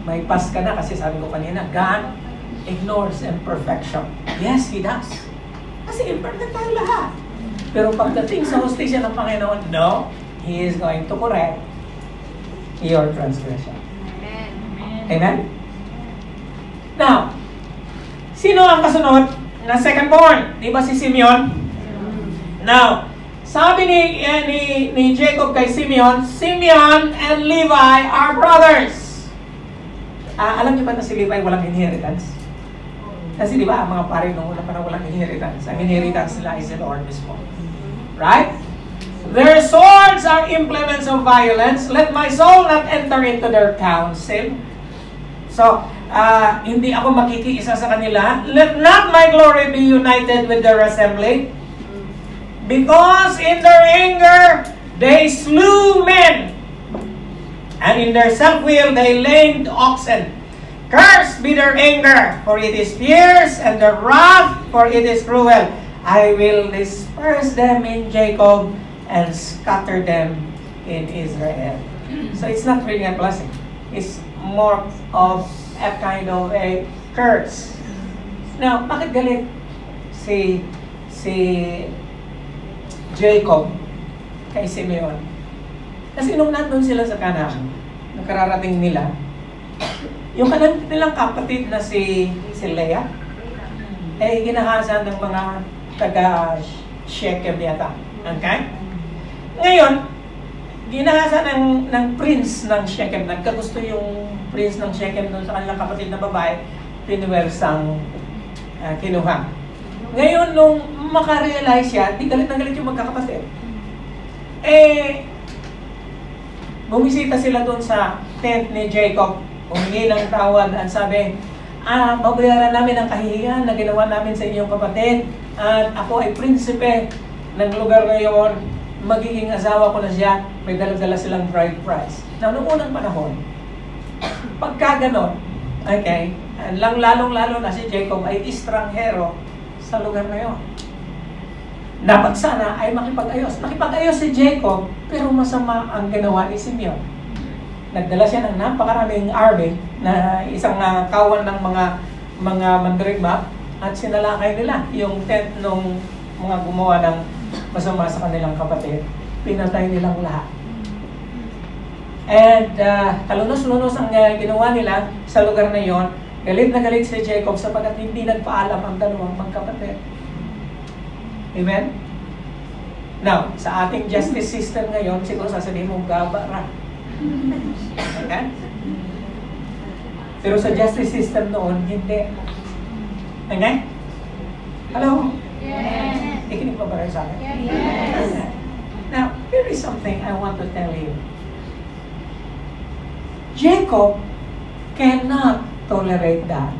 may pass ka na kasi sabi ko kanina, God ignores imperfection. Yes, He does. Kasi imperfect tayo lahat. Pero pagdating sa hustisya ng Panginoon, no, He is going to correct your transgression. Amen? Now, sino ang kasunod na second born? Di ba si Simeon? Now, sabi ni Jacob kay Simeon, Simeon and Levi are brothers. Alam niyo ba na si Levi walang inheritance? Kasi di ba, ang mga pare nung una pa na walang inheritance. Ang inheritance nila is the Lord mismo. Right? Their swords are implements of violence. Let my soul not enter into their counsel. So, hindi ako makikiisa sa kanila. Let not my glory be united with their assembly. Because in their anger, they slew men. And in their self-will, they lamed oxen. Cursed be their anger, for it is fierce, and their wrath, for it is cruel. I will disperse them in Jacob and scatter them in Israel. So it's not really a blessing. It's more of a kind of a curse. Now, bakit galit si Jacob kay Simeon? Kasi nung nandun sila sa Canaan, nakararating nila, yung kanilang kapatid na si Leah, eh ginahasan ng mga taga-Shechem yata. Okay? Ngayon, ginahasan ng prince ng Shechem. Nagkagusto yung prince ng Shechem doon sa kanilang kapatid na babae, pinuwersang kinuha. Ngayon, nung makarealize siya, di galit na galit yung magkakapatid. Bumisita sila doon sa tent ni Jacob, humingi ng tawad at sabi, babayaran namin ang kahihiyan na ginawa namin sa inyong kapatid at ako ay prinsipe ng lugar ngayon, magiging asawa ko na siya, may dala-dala silang bride price. Now, noong unang panahon, pagka ganon, okay, lalong-lalo na si Jacob ay istranghero sa lugar na yun. Dapat sana ay makipag-ayos. Nakipag-ayos si Jacob, pero masama ang ginawa ni Simeon. Nagdala siya ng napakaraming army na isang kawan ng mga mandirigma at sinalakay nila yung tent ng mga gumawa ng masama sa kanilang kapatid. Pinatay nilang lahat. And kalunos-lunos ang ginawa nila sa lugar na yon. Galit na galit si Jacob sapagkat hindi nagpaalam ang dalawang magkapatid. Amen? Now, sa ating justice system ngayon, siguro sasabihin mo, gabara. Okay? Pero sa justice system noon, hindi. Okay? Hello? Yes. Ikinig pa ba rin sa akin? Yes. Now, here is something I want to tell you. Jacob cannot tolerate that.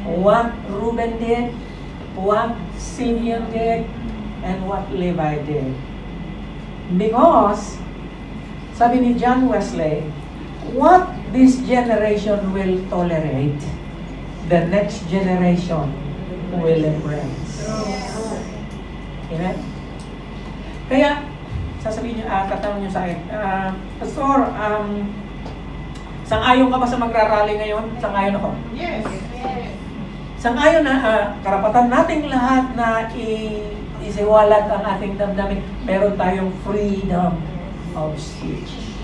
What Reuben did, what Simeon did, and what Levi did. Because, sabi ni John Wesley, what this generation will tolerate, the next generation will embrace. Amen? Kaya, sasabihin niyo, tatanong niyo sa akin, Pastor, sang-ayon ka ba sa magrarally ngayon? Sang-ayon ako. Yes. Sang-ayon na karapatan nating lahat na isiwalat ang ating damdamin. Meron tayong freedom of speech.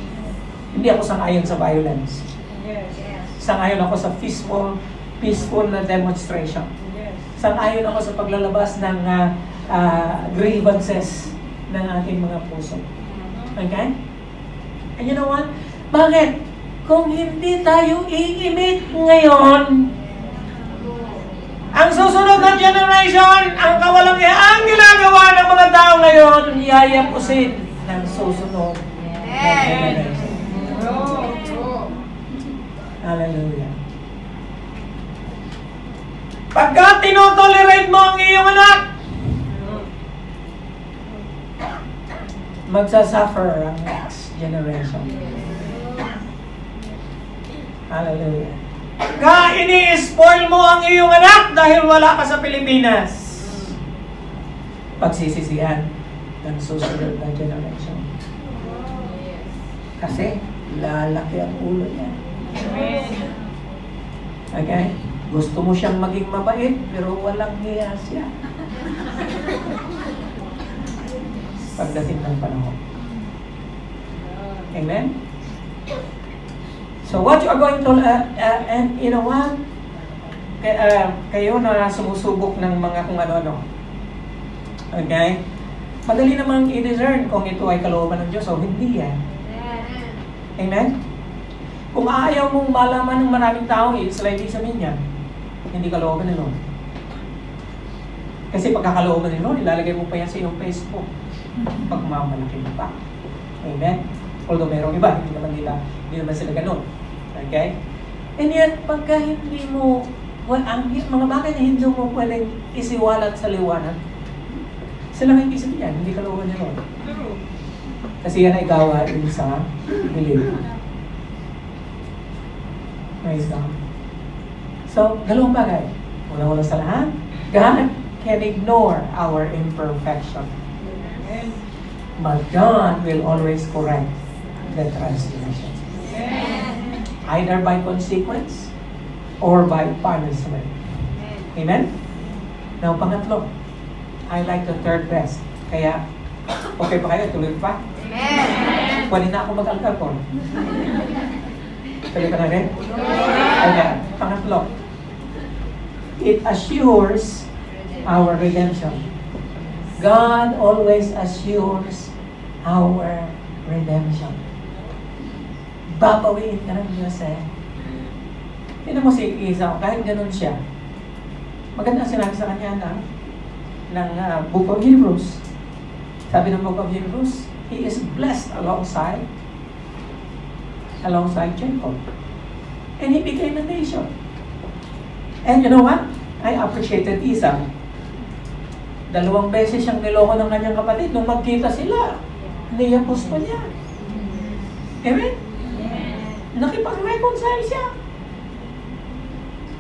Hindi ako sang-ayon sa violence. Yes. Sang-ayon ako sa peaceful na demonstration. Yes. Sang-ayon ako sa paglalabas ng grievances ng ating mga puso. Okay? And you know what? Bakit? Kung hindi tayo iimik ngayon, ang susunod na generation, ang kawalang-ang ginagawa ng mga tao ngayon, yayapusin ng susunod na generation. Hallelujah. Pagka tinotolerate mo ang iyong anak, magsasuffer ang next generation. Hallelujah. Ka ini-spoil mo ang iyong anak dahil wala ka sa Pilipinas. Pagsisisihan ng susunod na generation. Kasi lalaki ang ulo niya. Okay? Gusto mo siyang maging mabait, pero walang hiya siya. Pagdating ng panahon. Amen? So what you are going to, and you know what? Kayo na sumusubok ng mga kung ano-ano. Okay? Madali namang i-discern kung ito ay kalooban ng Diyos o hindi yan. Amen? Kung ayaw mong malaman ng maraming tao, it's like sabihin niya, hindi kalooban ni Lord. Kasi pagkakalooban ni Lord, ilalagay mo pa yan sa iyong Facebook. Pagmamalaki mo pa. Amen? Although mayroong iba, hindi naman sila ganun. Okay? And yet, pagka hindi mo, ang mga bagay na hindi mo pwedeng isiwalat sa liwanag, sila nga hindi sabihin yan, hindi kalooban ni Lord. Kasi yan ay gawain sa belief. Praise God. So, dalawang bagay. Una-una sa lahat, God can ignore our imperfection. But God will always correct the transgression. Either by consequence or by punishment. Amen? Now, pangatlo, I like the third best. Kaya, okay pa kayo? Tuloy pa? Amen. Pwede na ako mag-alcohol. Tuloy ka na rin? Okay, pangatlo. It assures our redemption. God always assures our redemption. Babawiin ka ng Diyos eh. Tignan mo si Esau, kahit ganun siya. Maganda sinabi sa kanya ng Book of Hebrews. Sabi ng Book of Hebrews, he is blessed alongside Jacob. And he became a nation. And you know what? I appreciated Esau. 2 beses siyang niloko ng kanyang kapatid. Nung magkita sila, niyapos pa niya. Amen? Nakipag-reconcile siya.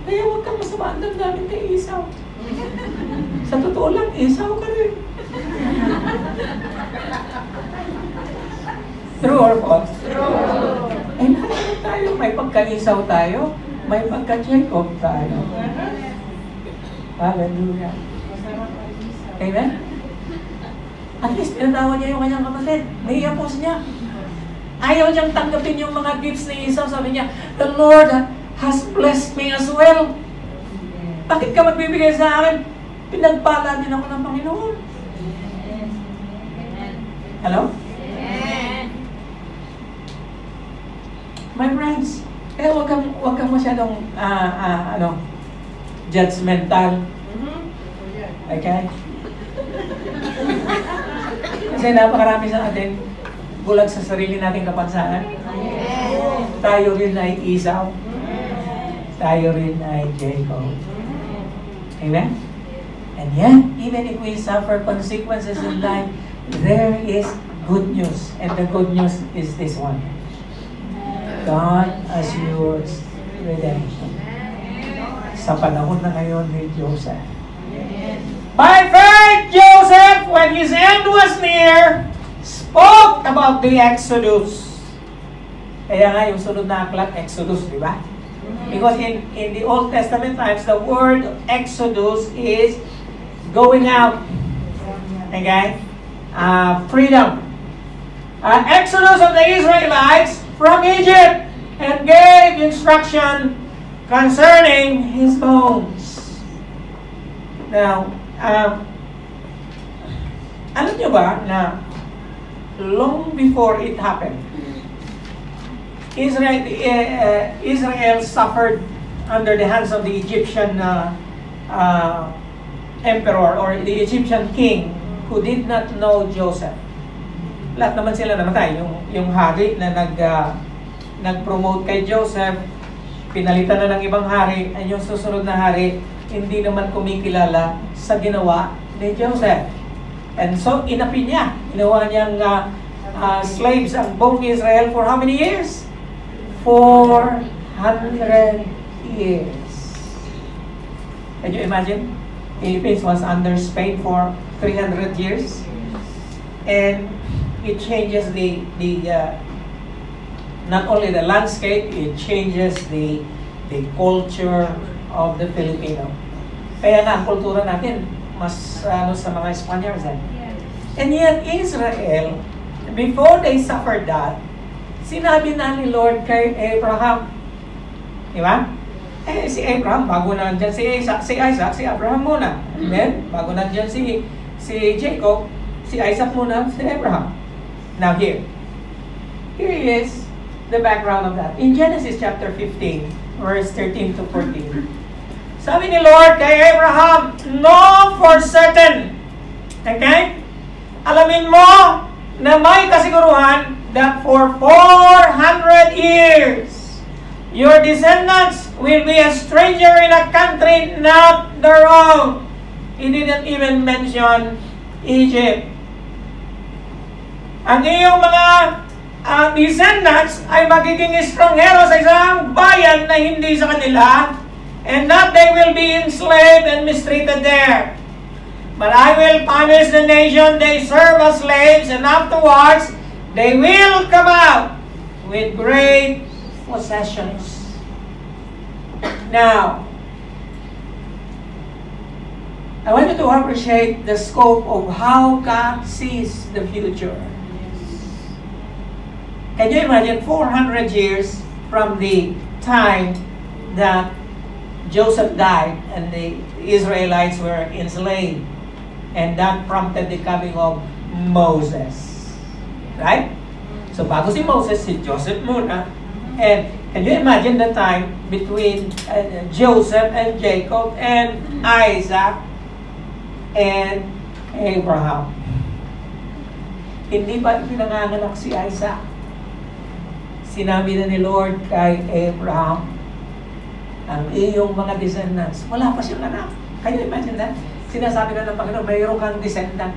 Kaya huwag kang masama ang damdamin kay Esau. Sa totoo lang, Esau ka rin. True or false? True. Eh, lahat tayo. May pagka-Esau tayo. May pagka-Jacob tayo. Hallelujah. Amen? At least, pinatawa niya yung kanyang kapatid. Naiyapos niya. Ayaw niyang tanggapin yung mga gifts ni Esau. Sabi niya, the Lord has blessed me as well. Bakit ka magbibigay sa akin? Pinagpala din ako ng Panginoon. Hello? Amen. My friends, kaya huwag kang masyadong judgmental. Okay? Kasi napakarami sa atin bulag sa sarili nating kapansanan. Tayo rin ay Esau. Tayo rin ay Jacob. Amen? And yet, even if we suffer consequences in life, there is good news. And the good news is this one. God assures redemption. Sa panahon na ngayon ni Joseph. By faith, Joseph, when his end was near, spoke about the Exodus. Kaya nga yung sunod na aklat, Exodus, di ba? Because in the Old Testament times, the word Exodus is going out. Okay? Freedom. Exodus of the Israelites from Egypt and gave instruction concerning his bones. Now, alam nyo ba na long before it happened, Israel suffered under the hands of the Egyptian emperor or the Egyptian king who did not know Joseph. Lahat naman sila namatay. Yung hari na nag-promote kay Joseph, pinalitan na ng ibang hari, at yung susunod na hari, hindi naman kumikilala sa ginawa ni Joseph. And so, inapi niya. Ginawa niyang slaves ang buong Israel for how many years? 400 years. Can you imagine? Philippines was under Spain for 300 years. And it changes not only the landscape, it changes the culture of the Filipino. Kaya na ang kultura natin mas sa mga Spaniards. And yet Israel, before they suffered that, sinabi na ni Lord kay Abraham. Di ba? Si Abraham, bago na nandyan si Isaac, si Abraham muna. And then, bago nandyan si Jacob, si Isaac muna, si Abraham. Now here is the background of that. In Genesis chapter 15, verse 13 to 14. Sabi ni Lord kay Abraham, know for certain, okay? Alamin mo na may kasiguruhan that for 400 years, your descendants will be a stranger in a country not their own. He didn't even mention Egypt. Ang iyong mga descendants ay magiging estranghero sa isang bayan na hindi sa kanila, and not they will be enslaved and mistreated there. But I will punish the nation they serve as slaves, and afterwards they will come out with great possessions. Now, I want you to appreciate the scope of how God sees the future. Can you imagine 400 years from the time that Joseph died and the Israelites were enslaved, and that prompted the coming of Moses. Right? So bago si Moses, si Joseph muna. And can you imagine the time between Joseph and Jacob and Isaac and Abraham? Hindi pa pinanganganak si Isaac. Sinabi na ni Lord kay Abraham, ang iyong mga descendants, wala pa siyang anak. Can you imagine that? Sinasabi na ng Panginoon, mayroon kang descendant.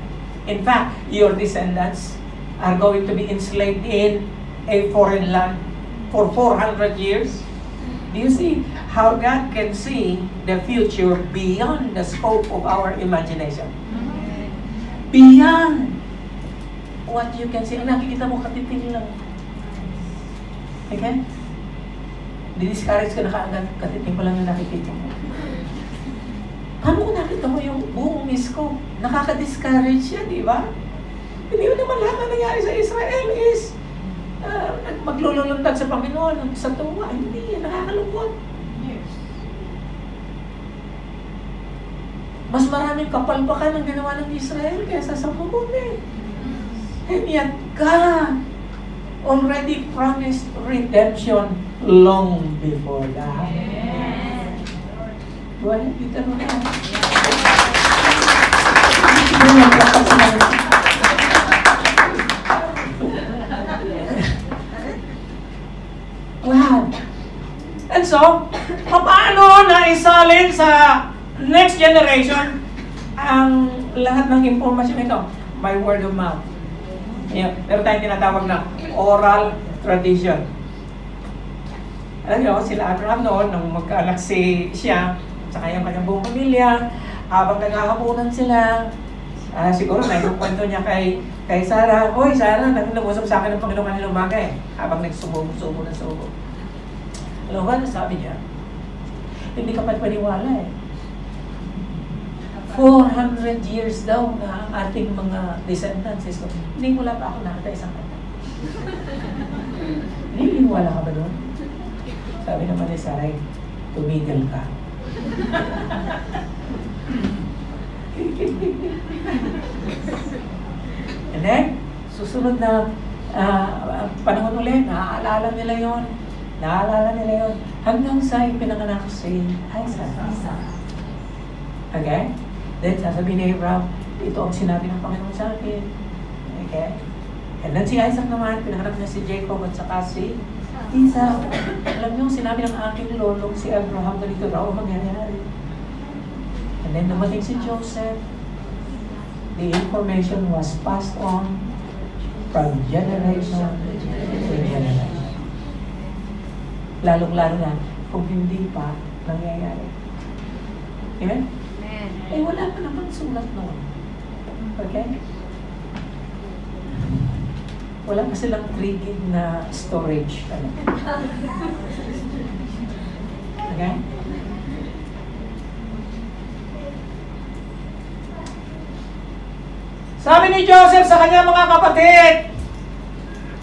In fact, your descendants are going to be enslaved in a foreign land for 400 years. Do you see how God can see the future beyond the scope of our imagination? Beyond what you can see. Ang nakikita mo, katiting lang. Okay? Di-discourage ka na kaagad, katiting pa lang yung nakikita mo. Ano kung nakita mo yung buong misko? Nakaka-discourage siya, di ba? Hindi mo naman lahat na nangyari sa Israel is maglululuntad sa Panginoon sa tuwa. Hindi, nakakalungkot. Yes. Mas maraming kapalpakan ang ginawa ng Israel kaysa sa mabuti. And yet, God already promised redemption long before that. Go ahead, Peter. Wow. And so, paano na isalin sa next generation ang lahat ng impormasyon ito? By word of mouth. Yeah. Pero tayong tinatawag na oral tradition. Alam nyo, sila Abraham noon, nung magkaanak siya, sa kanyang buong pamilya, habang naghahapunan sila, siguro nagkukwento niya kay Sarah, "Hoy Sarah, nag-usap sa akin ng Panginoon kanilang umaga eh," habang nagsubo na subo. Alam ba, sabi niya, hindi ka pa paniwala eh. 400 years daw na ang ating mga descendants. Hindi wala pa ako nakita isang kanta. Hindi wala ka ba doon? Sabi naman ni Saray, tumigil ka. And then, susunod na panahon ulit, naaalala nila yon. Hanggang sa ipinanganak si Isaac. Okay? Then, sasabihin ni Abraham, ito ang sinabi ng Panginoon sa akin. Okay? And then si Isaac naman, pinanganak niya si Jacob at saka si Isaac. Alam niyo, sinabi ng aking lolong si Abraham, ganito raw ang mangyayari. And then dumating si Joseph. The information was passed on from generation to generation. Lalong-lalo na kung hindi pa nangyayari. Amen? Eh, wala pa naman sulat noon. Okay? Wala pa silang 3 gig na storage. Okay? Sabi ni Joseph sa kanyang mga kapatid,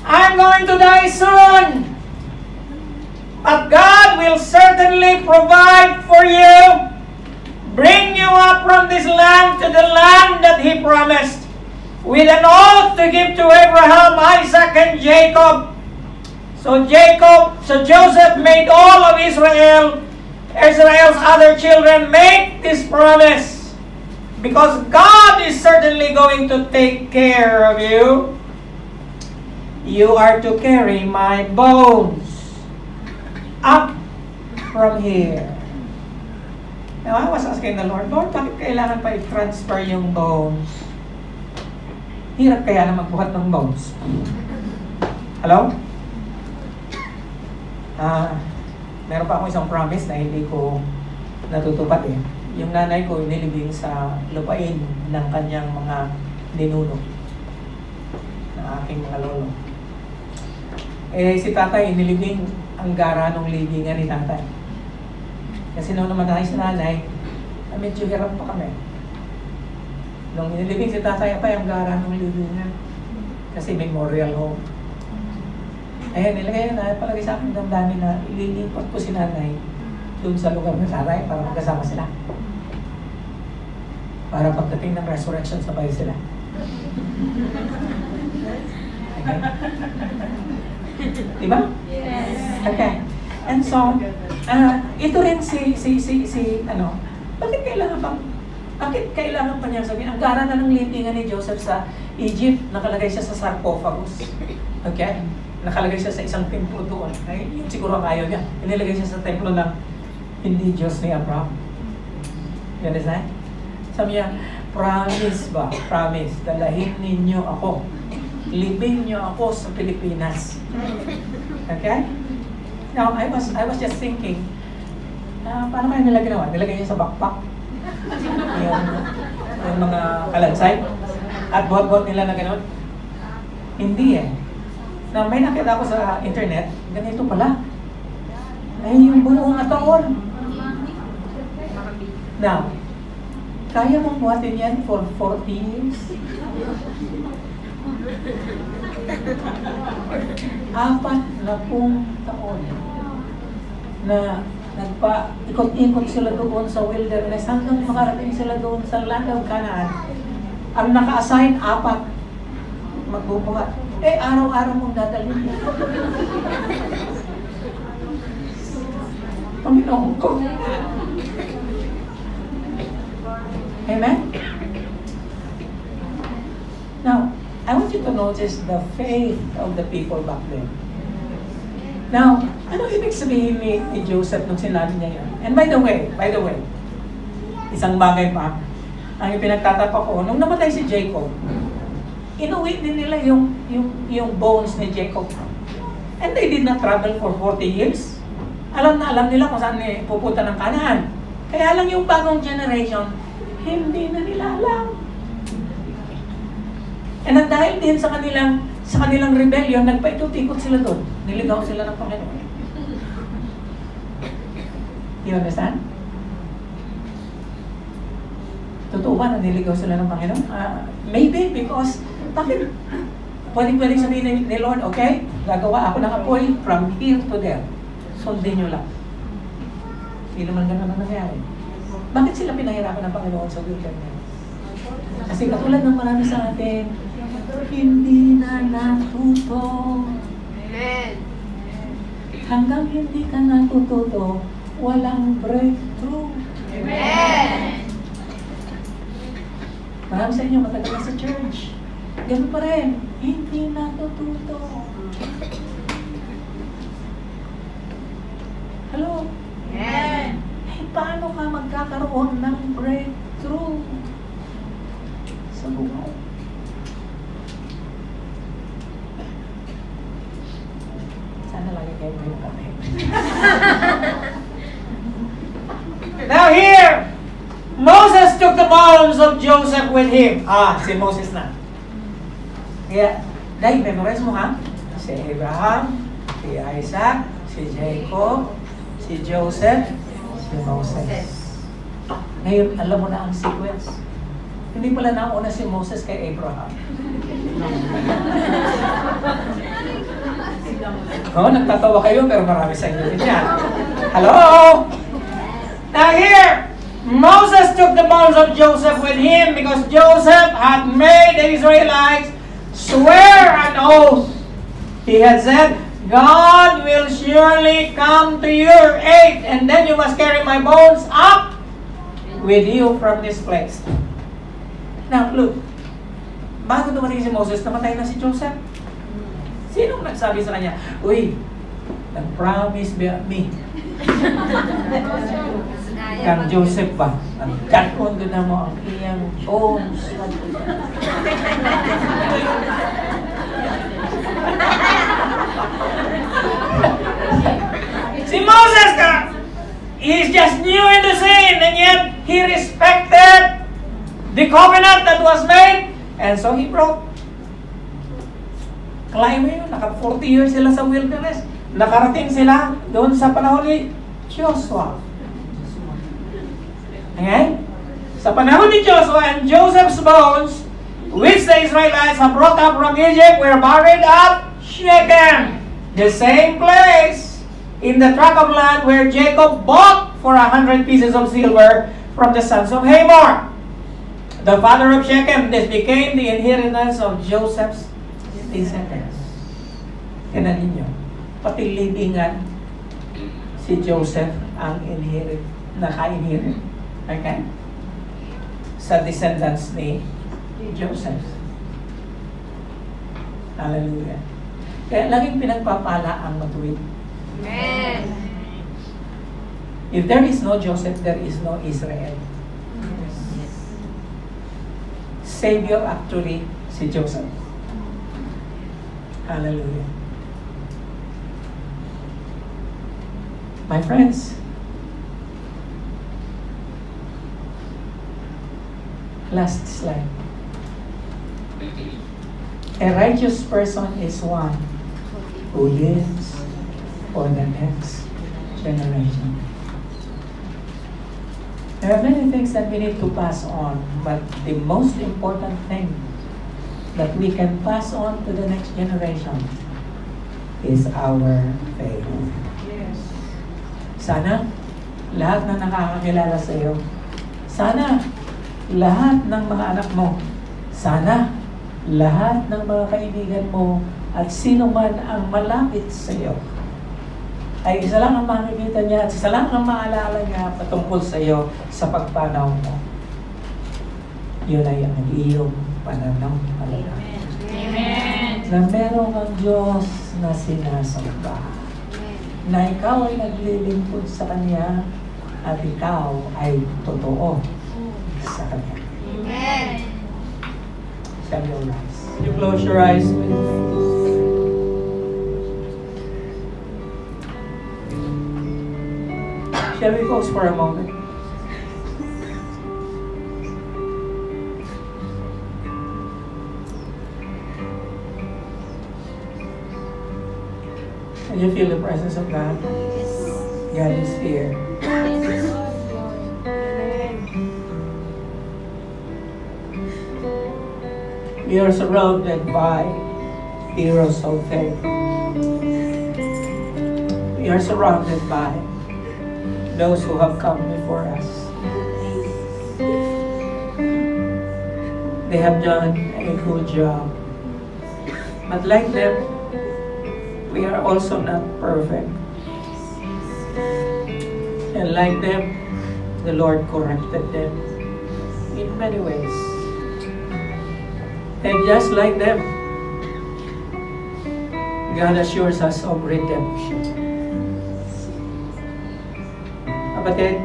"I'm going to die soon. But God will certainly provide for you, bring you up from this land to the land that He promised, with an oath to give to Abraham, Isaac, and Jacob." So Joseph made all of Israel's other children make this promise, because God is certainly going to take care of you. You are to carry my bones up from here. Now, I was asking the Lord, bakit kailangan pa i-transfer yung bones? Hirap kaya na magbuhat ng bones. Hello? Meron pa akong isang promise na hindi ko natutupad eh. Yung nanay ko nilibing sa lupain ng kanyang mga ninuno, ng aking mga lolo. Eh, si tatay nilibing ang gara ng libingan ni tatay. Kasi nung namatay si nanay, medyo hirap pa kami. Nung inilibing si tatay, apay ang gara ng libingan. Kasi memorial home. Ayan, nilagay na, palagay sa akin damdamin na ililipat ko si nanay doon sa lugar ng tatay para magkasama sila. Para pagdating ng resurrection, sabay sila. Okay? Diba? Yes. Okay. And so, ito rin bakit kailangan pa niya sabihin? Ang gara na ng libingan ni Joseph sa Egypt, nakalagay siya sa sarcophagus. Okay? Nakalagay siya sa isang templo doon. Ay, yun siguro ang ayaw niya. Inilagay siya sa templo ng hindi Diyos ni Abraham. You understand? Sabi niya, promise ba? Promise. Dalahin ninyo ako. Libing niyo ako sa Pilipinas. Okay? Now, I was just thinking, paano kaya nila ginawa? Nilagay niya sa backpack. yung mga kalansay. At buhat-buhat nila na gano'n. Hindi eh. Na may nakita ko sa internet, ganito pala. Ay, yung buong ataon. Now, kaya mong buhatin yan for 40 years? 40 taon na nagpa-ikot-ikot sila doon sa wilderness hanggang makarating sila doon sa land of Canaan. Ang naka-assign 4, magbubuhat. Eh, araw-araw mong dadalhin. Panginoon ko. Amen? Now, I want you to notice the faith of the people back then. Now, ano ibig sabihin ni Joseph nung sinabi niya yan? And by the way, isang bagay pa, ang ipinagtatapa ko, nung namatay si Jacob, inuwi din nila yung bones ni Jacob. And they did not travel for 40 years. Alam nila kung saan pupunta ng Canaan. Kaya lang yung bagong generation, hindi na nila alam. And at dahil din sa kanilang rebellion, nagpaikot-ikot sila doon. Niligaw sila ng Panginoon. You understand? Totoo ba na niligaw sila ng Panginoon? Maybe because, bakit? Pwedeng sabihin ni Lord, okay, gagawa ako ng apoy from here to there. Sundin nyo lang. Hindi naman ganun ang nangyari. Bakit sila pinahirapan ng Panginoon sa wilderness? Kasi katulad ng marami sa atin, hindi na natuto. Amen. Hanggang hindi ka natututo, walang breakthrough. Amen. Marami sa inyo matagal na sa church. Ganun pa rin, hindi natututo. Hello? Amen. Eh, paano ka magkakaroon ng breakthrough sa buhay? Sana lagi kayo may kami. Now here, Moses took the bones of Joseph with him. Si Moses na. Kaya, dahil memorize mo ha? Si Abraham, si Isaac, si Jacob, si Joseph, si Moses. Ngayon, alam mo na ang sequence. Hindi pala nauna si Moses kay Abraham. Nagtatawa kayo pero marami sa inyo din yan. Hello? Now here, Moses took the bones of Joseph with him because Joseph had made the Israelites swear an oath. He had said, God will surely come to your aid, and then you must carry my bones up with you from this place. Now, look. Bago dumating si Moses, namatay na si Joseph. Sinong nagsabi sa kanya, uy, nag-promise me. Kang Joseph ba? Nagkaroon doon na mo ang iyang bones. Si Moses he's just new in the scene, and yet he respected the covenant that was made, and so he broke. Kalahin mo yun, naka 40 years sila sa wilderness. Nakarating sila doon sa panahon ni Joshua. Okay? Sa panahon ni Joshua and Joseph's bones, which the Israelites have brought up from Egypt, were buried at Shechem, the same place in the tract of land where Jacob bought for 100 pieces of silver from the sons of Hamor, the father of Shechem. This became the inheritance of Joseph's descendants. Tingnan ninyo, pati libingan si Joseph ang naka-inherit. Okay? Sa descendants ni Joseph. Hallelujah. Kaya laging pinagpapala ang matuwid. Amen. If there is no Joseph, there is no Israel. Savior actually si Joseph. Hallelujah. My friends, last slide. A righteous person is one who lives for the next generation. There are many things that we need to pass on, but the most important thing that we can pass on to the next generation is our faith. Yes. Sana lahat na nakakakilala sa iyo, sana lahat ng mga anak mo, sana lahat ng mga kaibigan mo at sino man ang malapit sa iyo ay isa lang ang makikita niya at isa lang ang maalala niya patungkol sa iyo sa pagpanaw mo. Yun ay ang iyong pananampalataya. Amen. Na meron ang Diyos na sinasamba. Na ikaw ay naglilingkod sa Kanya at ikaw ay totoo sa Kanya. Amen. Shall we rise? You close your eyes with me. Shall we pause for a moment? Can you feel the presence of God? God is here. We are surrounded by heroes of faith. We are surrounded by those who have come before us. They have done a good job. But like them, we are also not perfect. And like them, the Lord corrected them in many ways. And just like them, God assures us of redemption. Kapatid,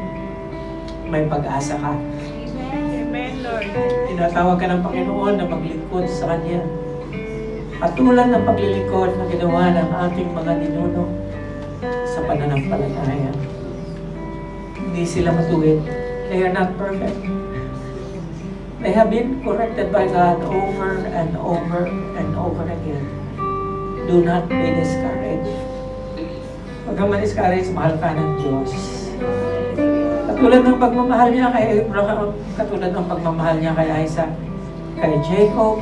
may pag-asa ka. Amen, Lord. Tinatawag ka ng Panginoon na maglingkod sa Kanya. At tulad ng paglilingkod na ginawa ng ating mga ninuno sa pananampalataya. Hindi sila matuwid. They are not perfect. They have been corrected by God over and over and over again. Do not be discouraged. Huwag kang ma-discourage, mahal ka ng Diyos. Katulad ng pagmamahal niya kay Abraham, katulad ng pagmamahal niya kay Isaac, kay Jacob,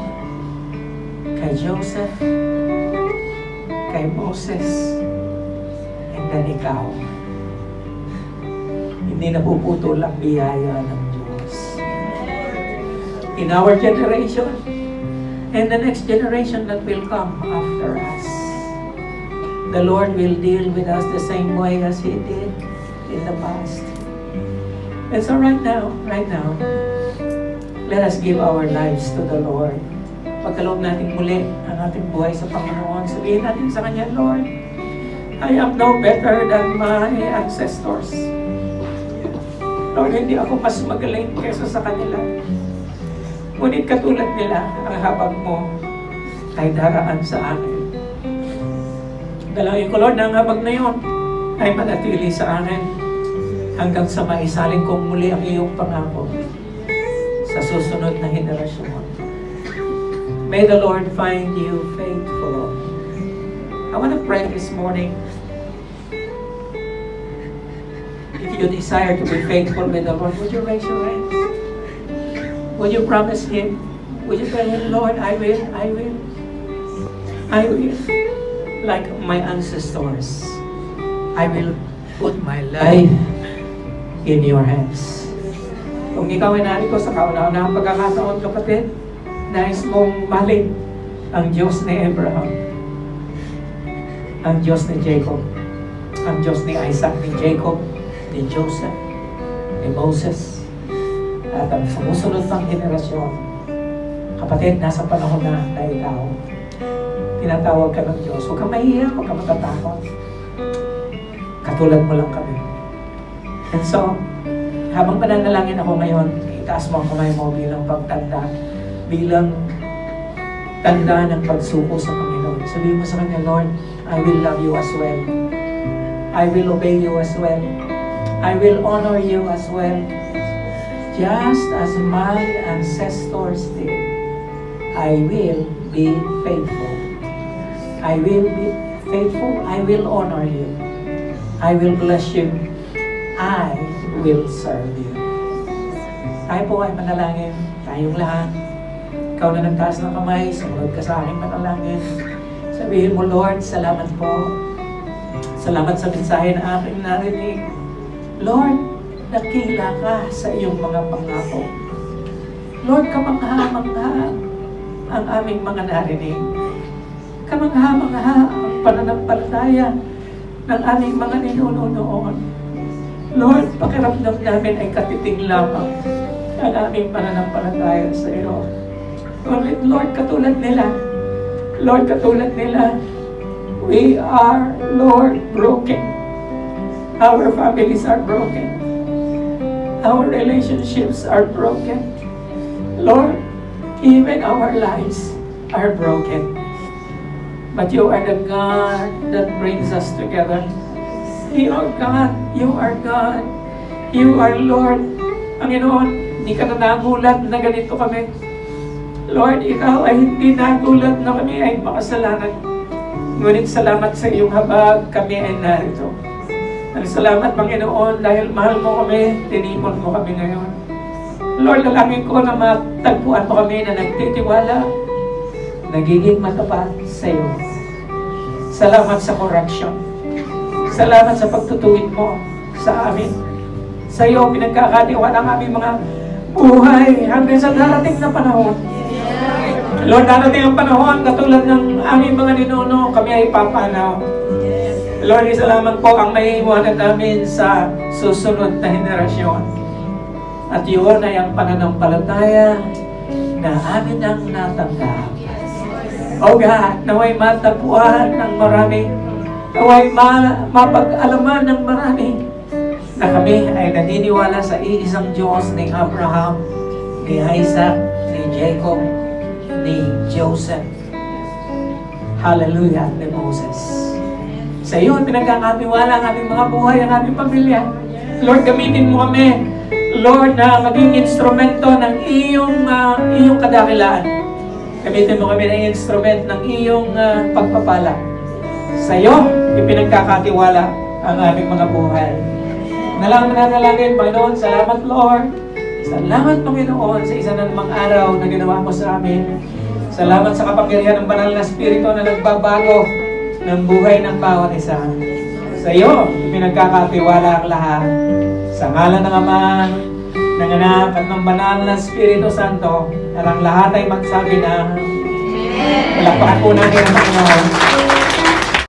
kay Joseph, kay Moses, and then ikaw. Hindi napuputol ang biyaya ng Diyos. In our generation, and the next generation that will come after us, the Lord will deal with us the same way as He did in the past. And so right now, let us give our lives to the Lord. Pagkaloob natin muli ang ating buhay sa Panginoon, sabihin natin sa Kanya, Lord, I am no better than my ancestors. Lord, hindi ako mas magaling kaysa sa kanila. Ngunit katulad nila, ang habag mo ay daraan sa akin. Dalangin ko, Lord, na ang habag na yun ay manatili sa akin hanggang sa maisalin kong muli ang iyong pangako sa susunod na henerasyon. May the Lord find you faithful. I want to pray this morning. If you desire to be faithful with the Lord, would you raise your hands? Would you promise Him? Would you tell Him, Lord, I will. Like my ancestors, I will put my life in your hands. Kung ikaw ay narito sa kauna-unahang pagkakataon, kapatid, nais mong mahalin ang Diyos ni Abraham, ang Diyos ni Jacob, ang Diyos ni Isaac, ni Jacob, ni Joseph, ni Moses, at ang sumusunod pang henerasyon. Kapatid, nasa panahon na ikaw, tinatawag ka ng Diyos. Huwag kang mahihiya, huwag kang matatakot. Katulad mo lang kami. And so, habang pananalangin ako ngayon, itaas mo ang kamay mo bilang pagtanda, bilang tanda ng pagsuko sa Panginoon. Sabihin mo sa Kanya, Lord, I will love you as well. I will obey you as well. I will honor you as well. Just as my ancestors did, I will be faithful. I will be faithful. I will honor you. I will bless you. I will serve you. Tayo po ay manalangin. Tayong lahat. Ikaw na nagtaas ng kamay, sumunod ka sa aking manalangin. Sabihin mo, Lord, salamat po. Salamat sa mensahe na aking narinig. Lord, dakila ka sa iyong mga pangako. Lord, kamangha-mangha ang aming mga narinig. Kamangha-mangha ang pananampalataya ng aming mga ninuno noon. Lord, pakiramdam namin ay katiting lamang ang aming pananampalataya sa iyo. Lord, katulad nila. Lord, katulad nila. We are, Lord, broken. Our families are broken. Our relationships are broken. Lord, even our lives are broken. But you are the God that brings us together. You are God. You are God. You are Lord. Panginoon, hindi ka na nagulat na ganito kami. Lord, ikaw ay hindi nagulat na kami ay makasalanan. Ngunit salamat sa iyong habag, kami ay narito. Salamat, Panginoon, dahil mahal mo kami, tinipon mo kami ngayon. Lord, dalangin ko na matagpuan mo kami na nagtitiwala, nagiging matapat sa iyo. Salamat sa correction. Salamat sa pagtutuwid mo sa amin. Sa iyo, pinagkakatiwala ang aming mga buhay hanggang sa darating na panahon. Lord, darating ang panahon, katulad ng aming mga ninuno, kami ay papanaw. Lord, salamat po ang maiiwanan namin sa susunod na henerasyon. At yun ay ang pananampalataya na amin ang natanggap. O God, naway matapuan ng marami, naway mapag-alaman ng marami na kami ay naniniwala sa iisang Diyos ni Abraham, ni Isaac, ni Jacob, ni Joseph. Hallelujah, ni Moses. Sa iyo, pinagkakatiwala ang aming mga buhay, ang aming pamilya. Lord, gamitin mo kami, Lord, na maging instrumento ng iyong kadakilaan. Gamitin mo kami ng instrument ng iyong pagpapala. Sa iyo, ipinagkakatiwala ang aming mga buhay. Manalangin, Panginoon, salamat, Lord. Salamat, Panginoon, sa isa na namang araw na ginawa mo sa amin. Salamat sa kapangyarihan ng banal na Espiritu na nagbabago ng buhay ng bawat isa. Sa iyo, ipinagkakatiwala ang lahat. Sa ngalan ng Ama, ng Anak, at ng banal na Espiritu Santo, at ang lahat ay magsabi na, palakpakan po natin ang Panginoon.